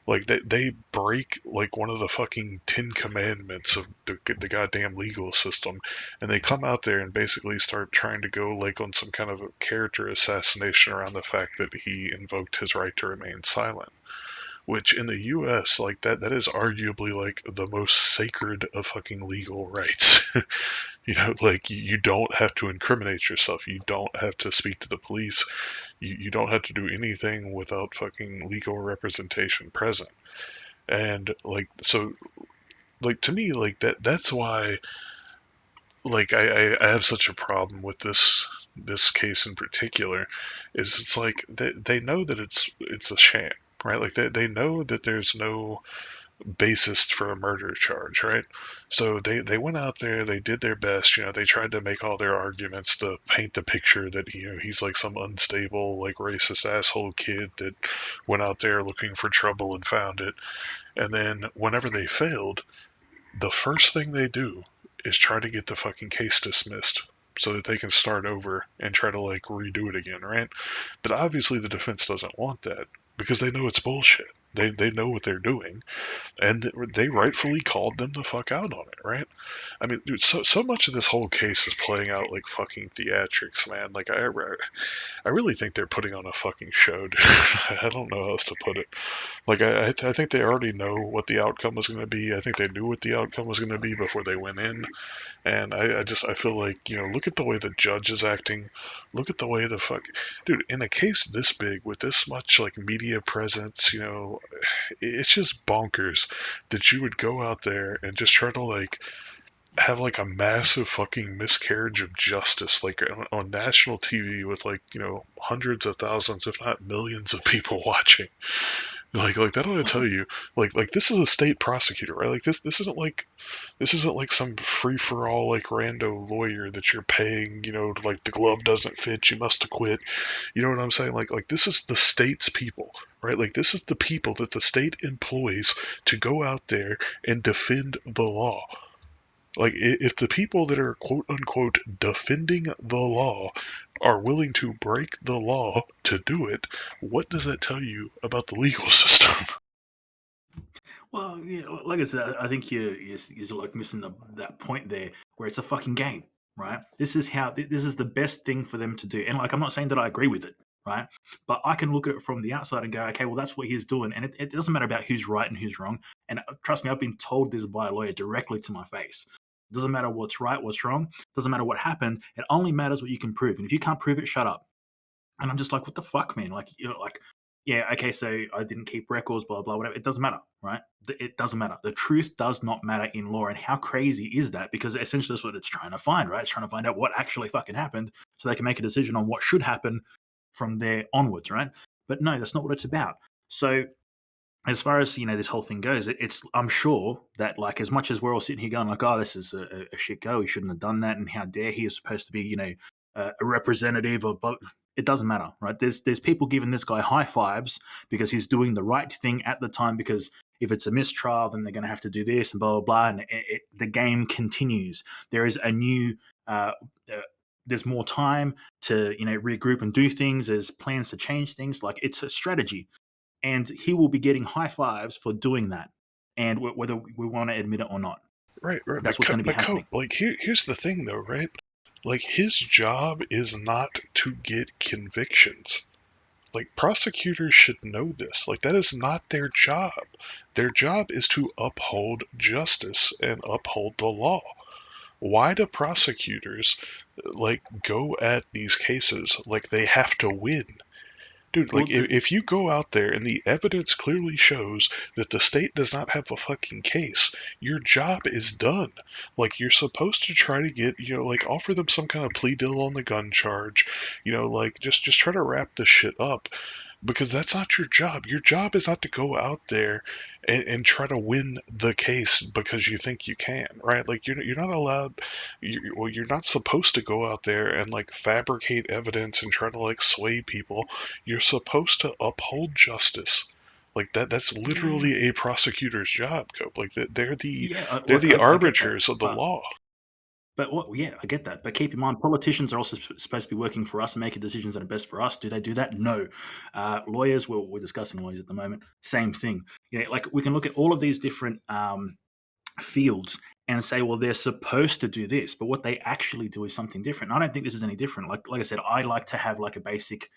Like, they break like one of the fucking 10 commandments of the goddamn legal system, and they come out there and basically start trying to go like on some kind of a character assassination around the fact that he invoked his right to remain silent. Which in the U.S., like, that is arguably like the most sacred of fucking legal rights. Like, you don't have to incriminate yourself. You don't have to speak to the police. You don't have to do anything without fucking legal representation present. And like, so, like, to me, like, that's why, like, I have such a problem with this case in particular. Is it's like they know that it's a sham, right? Like, they know that there's no basis for a murder charge, right? So they went out there, they did their best, they tried to make all their arguments to paint the picture that he's like some unstable, like, racist asshole kid that went out there looking for trouble and found it. And then whenever they failed, the first thing they do is try to get the fucking case dismissed so that they can start over and try to, like, redo it again, right? But obviously the defense doesn't want that because they know it's bullshit. They know what they're doing, and they rightfully called them the fuck out on it, right? I mean, dude, so much of this whole case is playing out like fucking theatrics, man. Like, I really think they're putting on a fucking show, dude. I don't know how else to put it. Like, I think they already know what the outcome was going to be. I think they knew what the outcome was going to be before they went in. And I feel like, look at the way the judge is acting. Look at the way dude, in a case this big with this much, like, media presence, it's just bonkers that you would go out there and just try to, like, have like a massive fucking miscarriage of justice, like, on national TV with, like, hundreds of thousands, if not millions of people watching. Like that ought to tell you, like, this is a state prosecutor, right? Like, this isn't like some free for all, like, rando lawyer that you're paying, like, the glove doesn't fit, you must acquit. You know what I'm saying? Like, this is the state's people, right? Like, this is the people that the state employs to go out there and defend the law. Like, if the people that are quote unquote defending the law are willing to break the law to do it, what does that tell you about the legal system? Well, yeah, like I said, I think you're like missing that point there where it's a fucking game, right? This is this is the best thing for them to do, and like I'm not saying that I agree with it, right? But I can look at it from the outside and go, okay, well that's what he's doing, and it doesn't matter about who's right and who's wrong. And trust me, I've been told this by a lawyer directly to my face. It doesn't matter what's right, what's wrong. It doesn't matter what happened. It only matters what you can prove, and if you can't prove it, shut up. And I'm just like, what the fuck, man? Like, like, yeah, okay, so I didn't keep records, blah, blah, whatever. It doesn't matter, right? It doesn't matter. The truth does not matter in law. And how crazy is that? Because essentially that's what it's trying to find, right? It's trying to find out what actually fucking happened so they can make a decision on what should happen from there onwards, right? But no, that's not what it's about. So as far as this whole thing goes, it's I'm sure that, like, as much as we're all sitting here going like, oh, this is a shit go, he shouldn't have done that, and how dare he is supposed to be a representative of, but it doesn't matter, right? There's people giving this guy high fives because he's doing the right thing at the time, because if it's a mistrial then they're going to have to do this and blah blah blah, and the game continues. There is a new uh, there's more time to regroup and do things. There's plans to change things. Like, it's a strategy, and he will be getting high fives for doing that. And whether we want to admit it or not, Right, right. that's what's going to be But happening. Cope, like, here's the thing, though, right? Like, his job is not to get convictions. Like, prosecutors should know this. Like, that is not their job. Their job is to uphold justice and uphold the law. Why do prosecutors like go at these cases like they have to win. Dude, Well, like if you go out there and the evidence clearly shows that the state does not have a fucking case, your job is done. Like you're supposed to try to get, like offer them some kind of plea deal on the gun charge, like just try to wrap this shit up because that's not your job. Your job is not to go out there and try to win the case because you think you can, right? Like you're not allowed. You're not supposed to go out there and like fabricate evidence and try to like sway people. You're supposed to uphold justice. Like that. That's yeah, literally a prosecutor's job, Cope. Like they're the yeah. they're Look, the I get that, arbiters of the law. but what? Yeah, I get that. But keep in mind, politicians are also supposed to be working for us and making decisions that are best for us. Do they do that? No. Lawyers, we're discussing lawyers at the moment. Same thing. Yeah, like we can look at all of these different fields and say, well, they're supposed to do this, but what they actually do is something different. And I don't think this is any different. Like I said, I like to have like a basic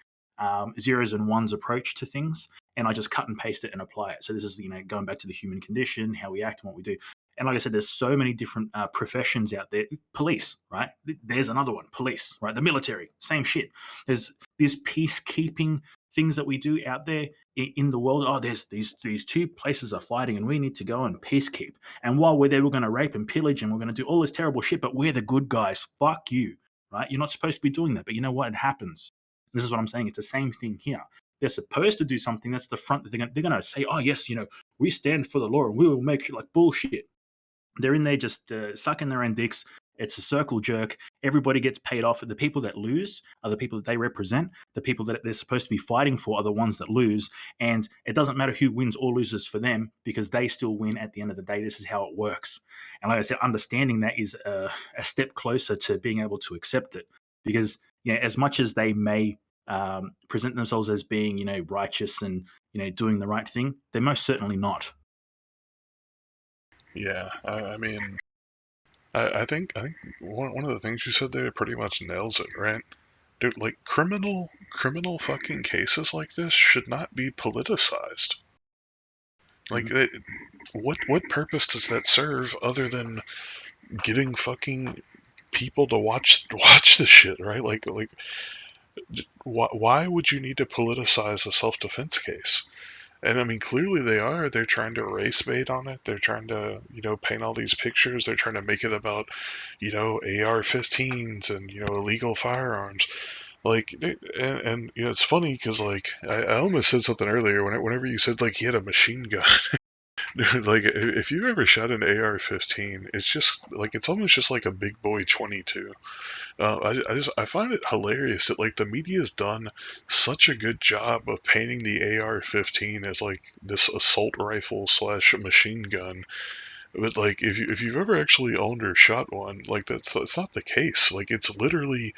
zeros and ones approach to things, and I just cut and paste it and apply it. So this is going back to the human condition, how we act and what we do. And like I said, there's so many different professions out there. Police, right? There's another one. Police, right? The military, same shit. There's these peacekeeping things that we do out there in the world. Oh, there's these two places are fighting, and we need to go and peacekeep. And while we're there, we're going to rape and pillage, and we're going to do all this terrible shit. But we're the good guys. Fuck you, right? You're not supposed to be doing that. But you know what? It happens. This is what I'm saying. It's the same thing here. They're supposed to do something. That's the front that they're going to say, oh yes, we stand for the law and we will make sure, like, bullshit. They're in there just sucking their own dicks. It's a circle jerk. Everybody gets paid off. The people that lose are the people that they represent. The people that they're supposed to be fighting for are the ones that lose. And it doesn't matter who wins or loses for them because they still win at the end of the day. This is how it works. And like I said, understanding that is a step closer to being able to accept it. Because as much as they may present themselves as being righteous and doing the right thing, they're most certainly not. Yeah, I mean, I think one of the things you said there pretty much nails it, right? Dude, like criminal fucking cases like this should not be politicized. Like, Mhm. what purpose does that serve other than getting fucking people to watch this shit, right? Like, why would you need to politicize a self defense case? And I mean, clearly they are. They're trying to race bait on it. They're trying to, paint all these pictures. They're trying to make it about, AR-15s and illegal firearms. Like, and it's funny because like I almost said something earlier whenever you said like he had a machine gun. Dude, like if you've ever shot an AR-15, it's just like it's almost just like a big boy 22. I find it hilarious that like the media has done such a good job of painting the AR-15 as like this assault rifle slash machine gun. But like if you've ever actually owned or shot one, like that's not the case. Like it's literally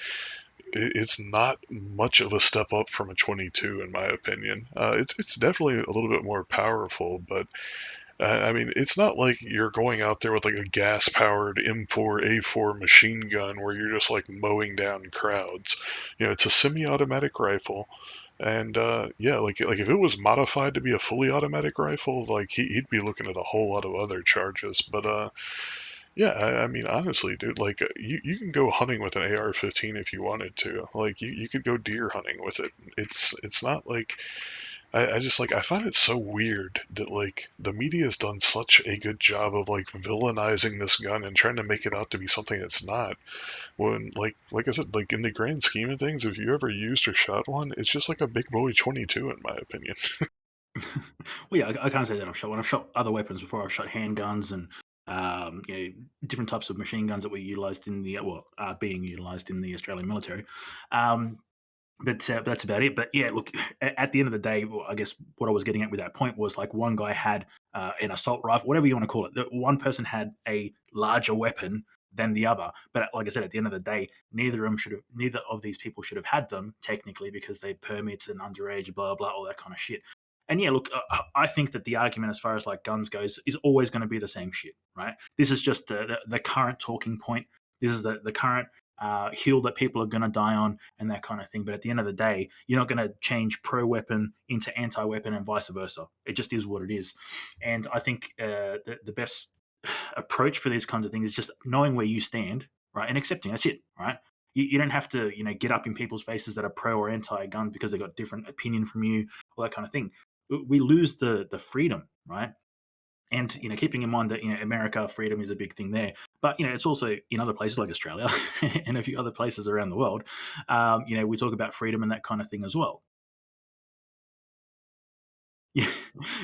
it's not much of a step up from a 22 in my opinion. It's definitely a little bit more powerful, but I mean, it's not like you're going out there with like a gas-powered M4A4 machine gun where you're just like mowing down crowds. It's a semi-automatic rifle, and yeah, like if it was modified to be a fully automatic rifle, like he'd be looking at a whole lot of other charges. But yeah, I mean, honestly, dude, like you can go hunting with an AR-15 if you wanted to. Like you could go deer hunting with it. It's not like I just like I find it so weird that like the media has done such a good job of like villainizing this gun and trying to make it out to be something it's not. When like I said, like in the grand scheme of things, if you ever used or shot one, it's just like a big boy 22 in my opinion. Well, yeah, I can't say that I've shot one. I've shot other weapons before. I've shot handguns and different types of machine guns that were utilized in the being utilized in the Australian military. Um, but that's about it. But yeah, look, at the end of the day, well, I guess what I was getting at with that point was like one guy had an assault rifle, whatever you want to call it. That one person had a larger weapon than the other. But like I said, at the end of the day, neither of these people should have had them technically because they permits and underage, blah blah, all that kind of shit. And yeah, look, I think that the argument as far as like guns goes is always going to be the same shit, right? This is just the current talking point. This is the current hill that people are going to die on and that kind of thing. But at the end of the day, you're not going to change pro weapon into anti weapon and vice versa. It just is what it is. And I think the best approach for these kinds of things is just knowing where you stand, right, and accepting. That's it, right? You don't have to, get up in people's faces that are pro or anti-gun because they got different opinion from you, all that kind of thing. We lose the freedom, right? And keeping in mind that America, freedom is a big thing there, but it's also in other places like Australia and a few other places around the world. We talk about freedom and that kind of thing as well. Yeah,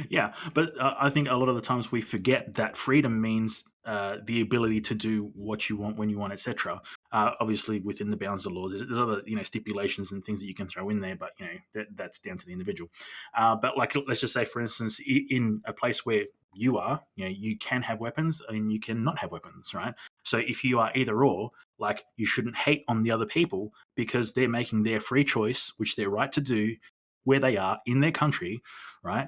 yeah, but I think a lot of the times we forget that freedom means the ability to do what you want when you want, etc. Obviously, within the bounds of laws, there's other stipulations and things that you can throw in there, but that's down to the individual. But like, let's just say, for instance, in a place where you are, you can have weapons and you cannot have weapons, right? So if you are either or, like, you shouldn't hate on the other people because they're making their free choice, which they're right to do, where they are in their country, right?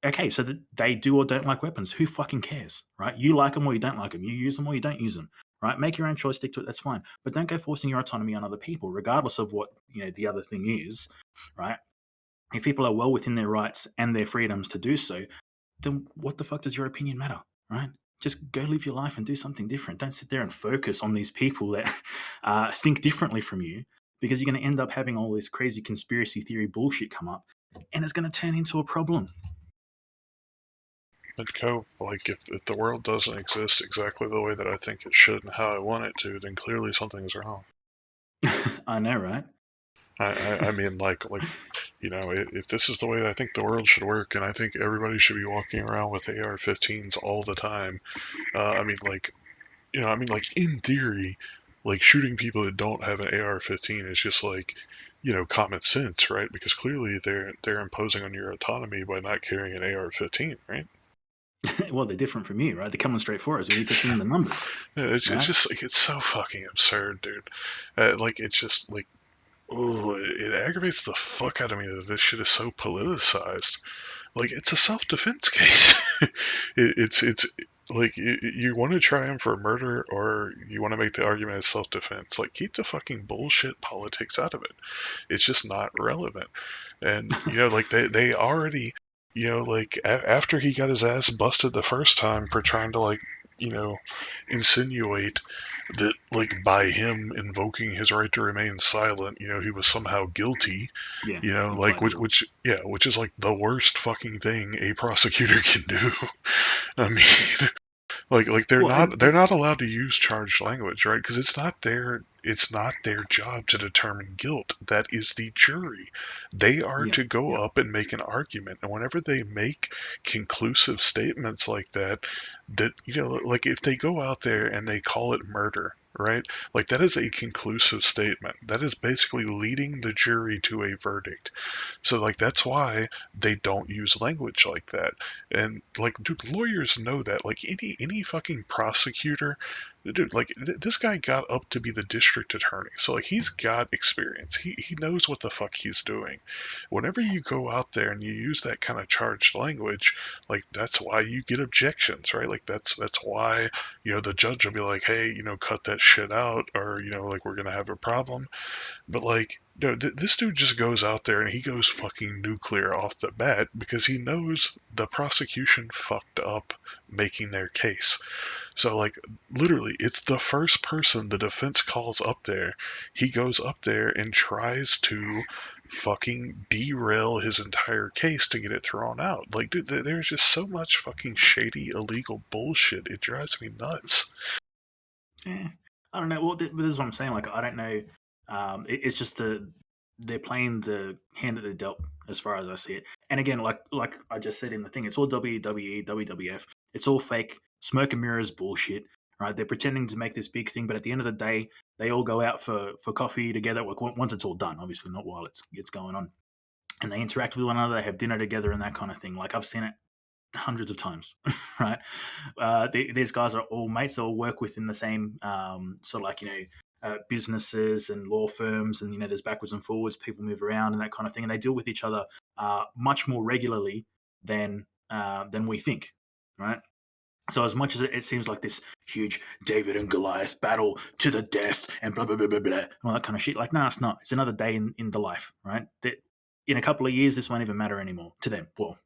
Okay, so that they do or don't like weapons. Who fucking cares, right? You like them or you don't like them. You use them or you don't use them, right? Make your own choice, stick to it. That's fine, but don't go forcing your autonomy on other people, regardless of what the other thing is, right? If people are well within their rights and their freedoms to do so, then what the fuck does your opinion matter, right? Just go live your life and do something different. Don't sit there and focus on these people that think differently from you, because you're going to end up having all this crazy conspiracy theory bullshit come up, and it's going to turn into a problem. But Cope, like if the world doesn't exist exactly the way that I think it should and how I want it to, then clearly something's wrong. I know, right? I mean, like, if this is the way I think the world should work, and I think everybody should be walking around with AR-15s all the time. I mean, like, like in theory, like shooting people that don't have an AR-15 is just like, common sense, right? Because clearly they're imposing on your autonomy by not carrying an AR-15, right? Well, they're different from you, right? They're coming straight for us. We need to thin the numbers, Yeah, it's right? just like it's so fucking absurd, dude. Like it's just like, oh, it aggravates the fuck out of me that this shit is so politicized. Like it's a self-defense case. It's like you want to try him for murder or you want to make the argument as self-defense. Like keep the fucking bullshit politics out of it. It's just not relevant. And like they already, like after he got his ass busted the first time for trying to like, you know, insinuate that like by him invoking his right to remain silent, he was somehow guilty. Yeah, Like implied guilt. which is like the worst fucking thing a prosecutor can do. I mean, like Well, they're not allowed to use charged language, right? Because it's not their job to determine guilt. That is the jury. They are yeah, to go yeah, up and make an argument, and whenever they make conclusive statements like that like if they go out there and they call it murder. Right? Like, that is a conclusive statement. That is basically leading the jury to a verdict. So, like, that's why they don't use language like that. And, like, dude, lawyers know that. Like, any fucking prosecutor, dude, like, this guy got up to be the district attorney. So, like, he's got experience. He knows what the fuck he's doing. Whenever you go out there and you use that kind of charged language, like, that's why you get objections, right? Like, that's why, the judge will be like, hey, cut that shit out, or, like, we're gonna have a problem. But like, this dude just goes out there and he goes fucking nuclear off the bat because he knows the prosecution fucked up making their case. So like, literally, it's the first person the defense calls up there. He goes up there and tries to fucking derail his entire case to get it thrown out. Like, dude, there's just so much fucking shady, illegal bullshit. It drives me nuts. yeah. I don't know. Well, this is what I'm saying. Like, I don't know. It's just they're playing the hand that they're dealt, as far as I see it. And again, like I just said in the thing, it's all WWE, WWF. It's all fake, smoke and mirrors bullshit, right? They're pretending to make this big thing, but at the end of the day, they all go out for coffee together. Like, once it's all done, obviously, not while it's going on, and they interact with one another. They have dinner together and that kind of thing. Like, I've seen it hundreds of times, right? These guys are all mates. They all work within the same sort of like businesses and law firms, and there's backwards and forwards. People move around and that kind of thing, and they deal with each other much more regularly than we think, right? So as much as it seems like this huge David and Goliath battle to the death and blah blah blah blah blah and all that kind of shit, like, no, it's not. It's another day in the life, right? That in a couple of years, this won't even matter anymore to them. Well,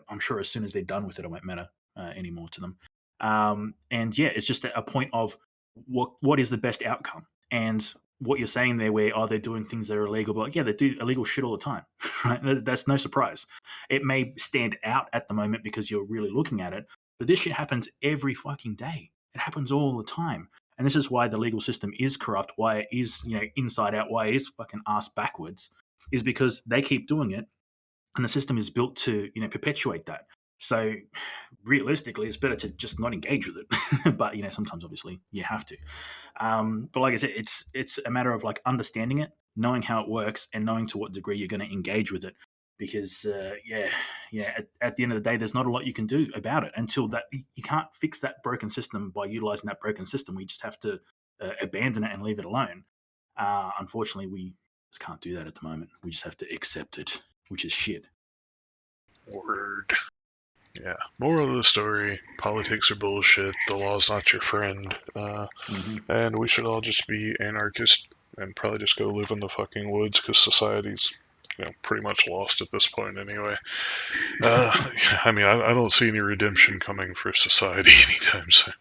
I'm sure as soon as they're done with it, it won't matter anymore to them. And yeah, it's just a point of what is the best outcome. And what you're saying there, where they're doing things that are illegal, but yeah, they do illegal shit all the time, right? That's no surprise. It may stand out at the moment because you're really looking at it, but this shit happens every fucking day. It happens all the time, and this is why the legal system is corrupt. Why it is, inside out. Why it is fucking ass backwards, is because they keep doing it, and the system is built to perpetuate that. So realistically, it's better to just not engage with it. But sometimes obviously you have to. But like I said, it's a matter of like understanding it, knowing how it works, and knowing to what degree you're going to engage with it. Because at the end of the day, there's not a lot you can do about it until that you can't fix that broken system by utilizing that broken system. We just have to abandon it and leave it alone. Unfortunately, we just can't do that at the moment. We just have to accept it, which is shit. Word. Yeah. Moral of the story: politics are bullshit. The law's not your friend. And we should all just be anarchists and probably just go live in the fucking woods because society's, pretty much lost at this point anyway. I mean, I don't see any redemption coming for society anytime soon.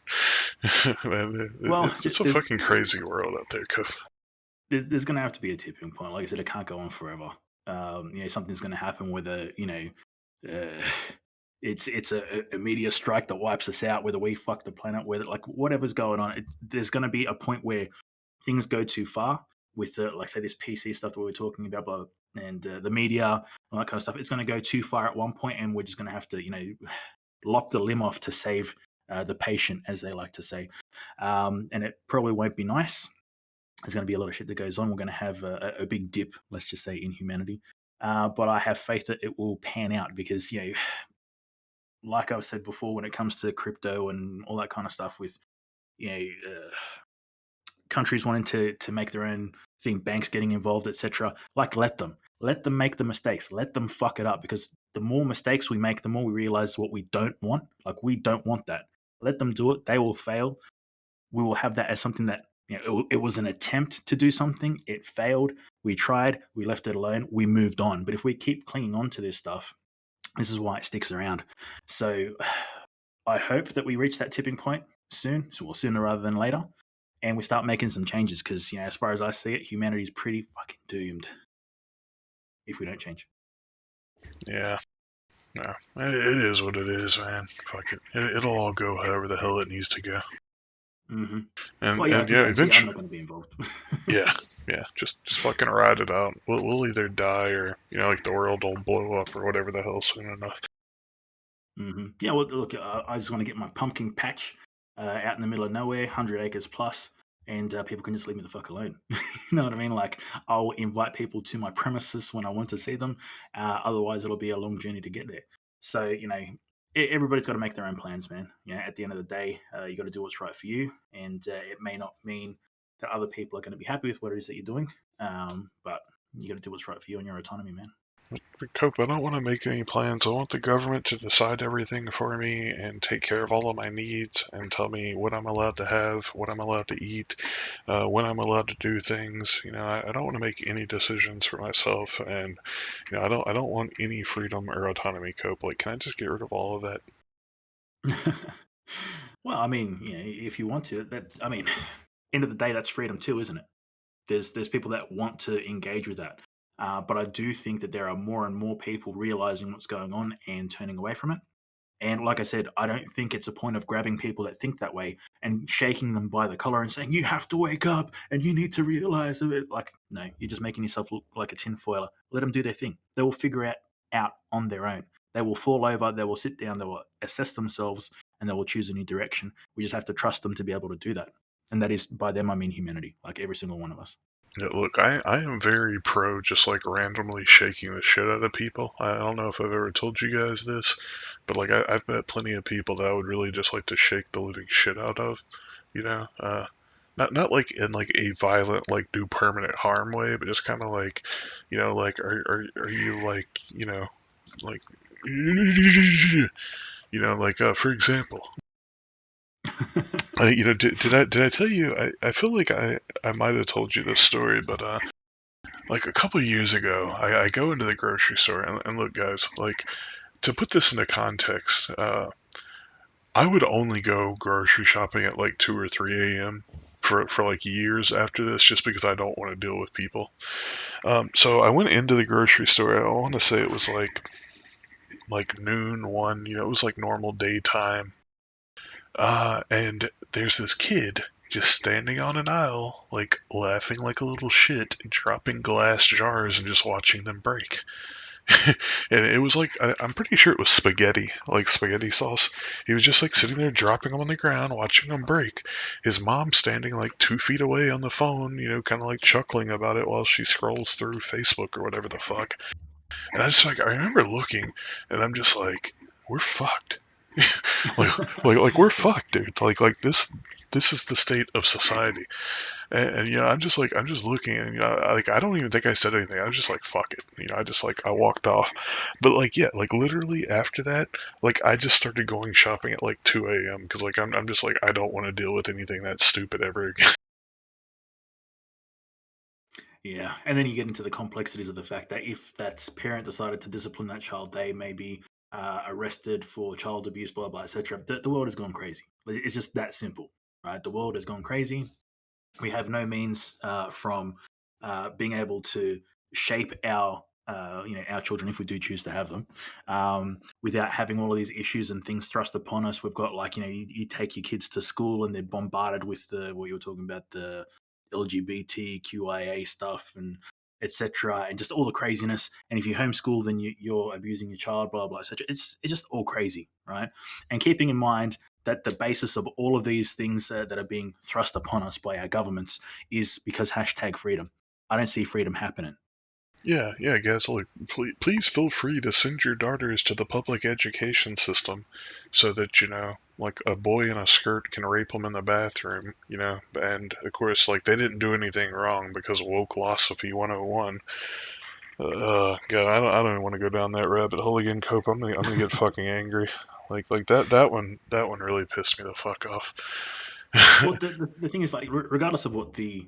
Man, Well, it's a fucking crazy world out there, Cuff. There's going to have to be a tipping point. Like I said, it can't go on forever. Something's going to happen whether it's a meteor strike that wipes us out, whether we fuck the planet, whether like whatever's going on. There's going to be a point where things go too far with like say this PC stuff that we were talking about, blah, and the media, all that kind of stuff. It's going to go too far at one point, and we're just going to have to lop the limb off to save the patient, as they like to say. And it probably won't be nice. There's going to be a lot of shit that goes on. We're going to have a big dip, let's just say, in humanity. But I have faith that it will pan out because, like I've said before, when it comes to crypto and all that kind of stuff with, countries wanting to make their own thing, banks getting involved, etc. Like, let them make the mistakes. Let them fuck it up, because the more mistakes we make, the more we realize what we don't want. Like, we don't want that. Let them do it. They will fail. We will have that as something that, it was an attempt to do something. It failed. We tried. We left it alone. We moved on. But if we keep clinging on to this stuff, this is why it sticks around. So I hope that we reach that tipping point soon, well, sooner rather than later, and we start making some changes because, as far as I see it, humanity's pretty fucking doomed if we don't change. Yeah. No, it is what it is, man. Fuck it. It'll all go however the hell it needs to go. Mm-hmm. And Well, yeah, eventually, I'm not going to be involved. yeah, just fucking ride it out. We'll either die or like the world will blow up or whatever the hell soon enough. Mm-hmm. Yeah, well, look, I just want to get my pumpkin patch out in the middle of nowhere, 100 acres plus, and people can just leave me the fuck alone. You know what I mean? Like, I'll invite people to my premises when I want to see them. Otherwise, it'll be a long journey to get there. So, everybody's got to make their own plans, man. At the end of the day, you got to do what's right for you, and it may not mean that other people are going to be happy with what it is that you're doing, but you got to do what's right for you and your autonomy, man. Cope, I don't want to make any plans. I want the government to decide everything for me and take care of all of my needs and tell me what I'm allowed to have, what I'm allowed to eat, when I'm allowed to do things. I don't want to make any decisions for myself, and I don't want any freedom or autonomy, Cope. Like, can I just get rid of all of that? Well, I mean, if you want to, end of the day, that's freedom too, isn't it? There's people that want to engage with that. But I do think that there are more and more people realizing what's going on and turning away from it. And like I said, I don't think it's a point of grabbing people that think that way and shaking them by the collar and saying, you have to wake up and you need to realize it. Like, no, you're just making yourself look like a tinfoiler. Let them do their thing. They will figure it out on their own. They will fall over, they will sit down, they will assess themselves, and they will choose a new direction. We just have to trust them to be able to do that. And that is, by them, I mean humanity, like every single one of us. Yeah, look, I am very pro just like randomly shaking the shit out of people. I don't know if I've ever told you guys this, but like I've met plenty of people that I would really just like to shake the living shit out of, not like in like a violent like do permanent harm way, but just kind of like, like are you like like like for example. Did I tell you? I feel like I might have told you this story, but like a couple years ago, I go into the grocery store and look, guys, like to put this into context, I would only go grocery shopping at like 2 or 3 a.m. for like years after this, just because I don't want to deal with people. So I went into the grocery store. I want to say it was like noon, one. It was like normal daytime. And there's this kid just standing on an aisle, like laughing like a little shit, dropping glass jars and just watching them break. And it was like I'm pretty sure it was spaghetti, like spaghetti sauce. He was just like sitting there dropping them on the ground, watching them break. His mom standing like 2 feet away on the phone, kind of like chuckling about it while she scrolls through Facebook or whatever the fuck. And I remember looking, and I'm just like, we're fucked. like we're fucked, dude. Like this is the state of society. And I'm just looking, and I don't even think I said anything. I was just like, fuck it. I just I walked off. But like, yeah, like literally after that, like I just started going shopping at like 2 a.m. because like I'm just like I don't want to deal with anything that stupid ever again. Yeah, and then you get into the complexities of the fact that if that parent decided to discipline that child, they may be arrested for child abuse, blah blah, etc. The world has gone crazy. It's just that simple, right? The world has gone crazy. We have no means from being able to shape our our children if we do choose to have them without having all of these issues and things thrust upon us. We've got you take your kids to school and they're bombarded with the what you were talking about, the LGBTQIA stuff and etc. and just all the craziness. And if you homeschool, then you're abusing your child, blah blah, etc. It's just all crazy, right? And keeping in mind that the basis of all of these things that are being thrust upon us by our governments is because hashtag freedom. I don't see freedom happening. Yeah, guys. Look, please feel free to send your daughters to the public education system, so that like a boy in a skirt can rape them in the bathroom. And of course, like they didn't do anything wrong because woke philosophy 101. God, I don't even want to go down that rabbit hole again, Cope. I'm gonna get fucking angry. Like that one really pissed me the fuck off. Well, the thing is, like, regardless of what the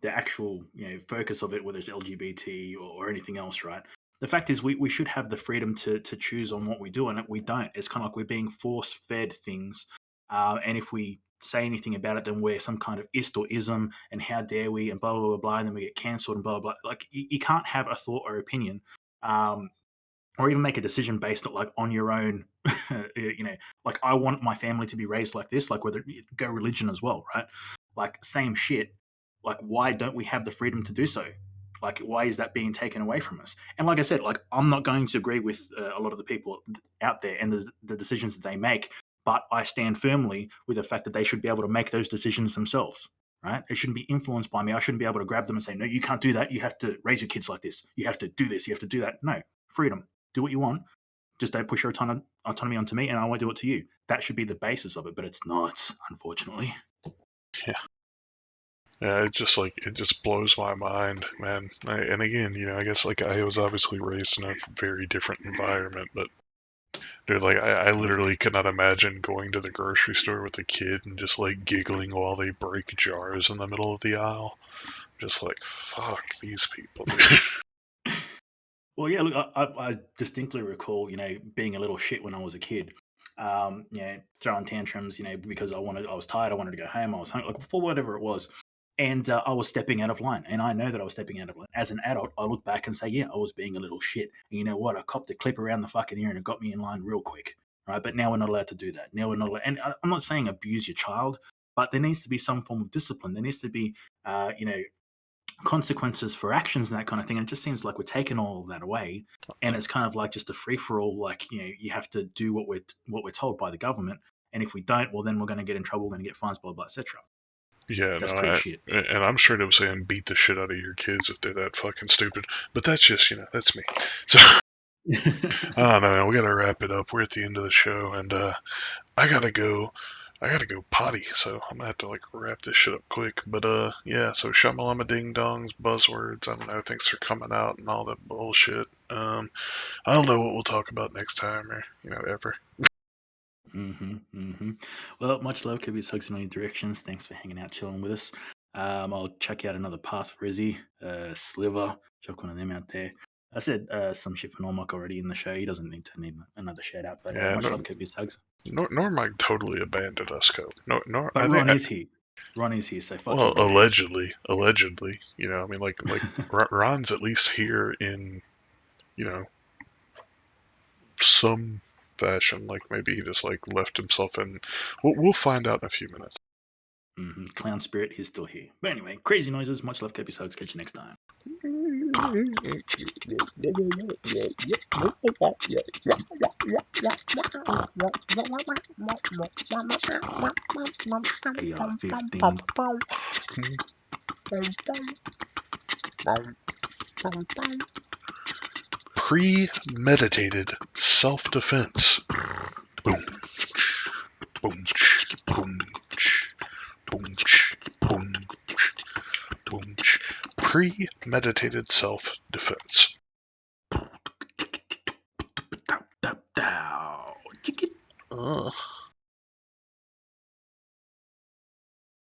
actual focus of it, whether it's LGBT or anything else, right? The fact is, we should have the freedom to choose on what we do, and we don't. It's kind of like we're being force fed things, and if we say anything about it, then we're some kind of ist or ism, and how dare we, and blah blah blah blah, and then we get cancelled and blah blah blah. Like you can't have a thought or opinion. Or even make a decision based on your own like I want my family to be raised like this, like whether you go religion as well, right? Like same shit. Like why don't we have the freedom to do so? Like why is that being taken away from us? And like I said, like I'm not going to agree with a lot of the people out there and the decisions that they make, but I stand firmly with the fact that they should be able to make those decisions themselves, right? It shouldn't be influenced by me. I shouldn't be able to grab them and say, no, you can't do that. You have to raise your kids like this. You have to do this. You have to do that. No, freedom. Do what you want. Just don't push your autonomy onto me, and I won't do it to you. That should be the basis of it, but it's not, unfortunately. Yeah. Yeah, it just blows my mind, man. And again, I guess like I was obviously raised in a very different environment, but dude, like I literally could not imagine going to the grocery store with a kid and just like giggling while they break jars in the middle of the aisle. Just like fuck these people, dude. Well, yeah, look, I distinctly recall, being a little shit when I was a kid. Throwing tantrums, because I was tired, I wanted to go home, I was hungry, like for whatever it was, and I was stepping out of line, and I know that I was stepping out of line. As an adult, I look back and say, yeah, I was being a little shit. And you know what? I copped a clip around the fucking ear, and it got me in line real quick, right? But now we're not allowed to do that. Now we're not allowed, and I'm not saying abuse your child, but there needs to be some form of discipline. There needs to be, consequences for actions and that kind of thing. And it just seems like we're taking all of that away, and it's kind of like just a free for all. Like you have to do what we're told by the government, and if we don't, well, then we're going to get in trouble, we're going to get fines, blah blah, etc. Yeah, That's no, pretty shit. and I'm straight up saying beat the shit out of your kids if they're that fucking stupid. But that's just, that's me. So, I don't know, man, we gotta wrap it up. We're at the end of the show, and I gotta go. I gotta go potty, so I'm gonna have to like wrap this shit up quick. But yeah. So shamalama ding dongs, buzzwords. I don't know. Thanks for coming out and all that bullshit. I don't know what we'll talk about next time, or ever. Well, much love. Could be sucks in all directions. Thanks for hanging out, chilling with us. I'll check out another Path for Izzy, Sliver. Chuck one of them out there. I said some shit for Normock already in the show. He doesn't need another shout out. But Yeah, much love, Could be Hugs. Normag totally abandoned us, Cope. No, But I think Ron is here. Ronnie's here, so fuck Well, him, man. allegedly, you know, I mean, like Ron's at least here in, you know, some fashion. Like maybe he just like left himself in. We'll find out in a few minutes. Clown spirit, he's still here. But anyway, crazy noises. Much love, Kepi Hugs. Catch you next time. AR-15. Premeditated self-defense. Boom, boom, boom, boom, boom, boom. Premeditated self-defense. Dow, dow, dow. Ugh.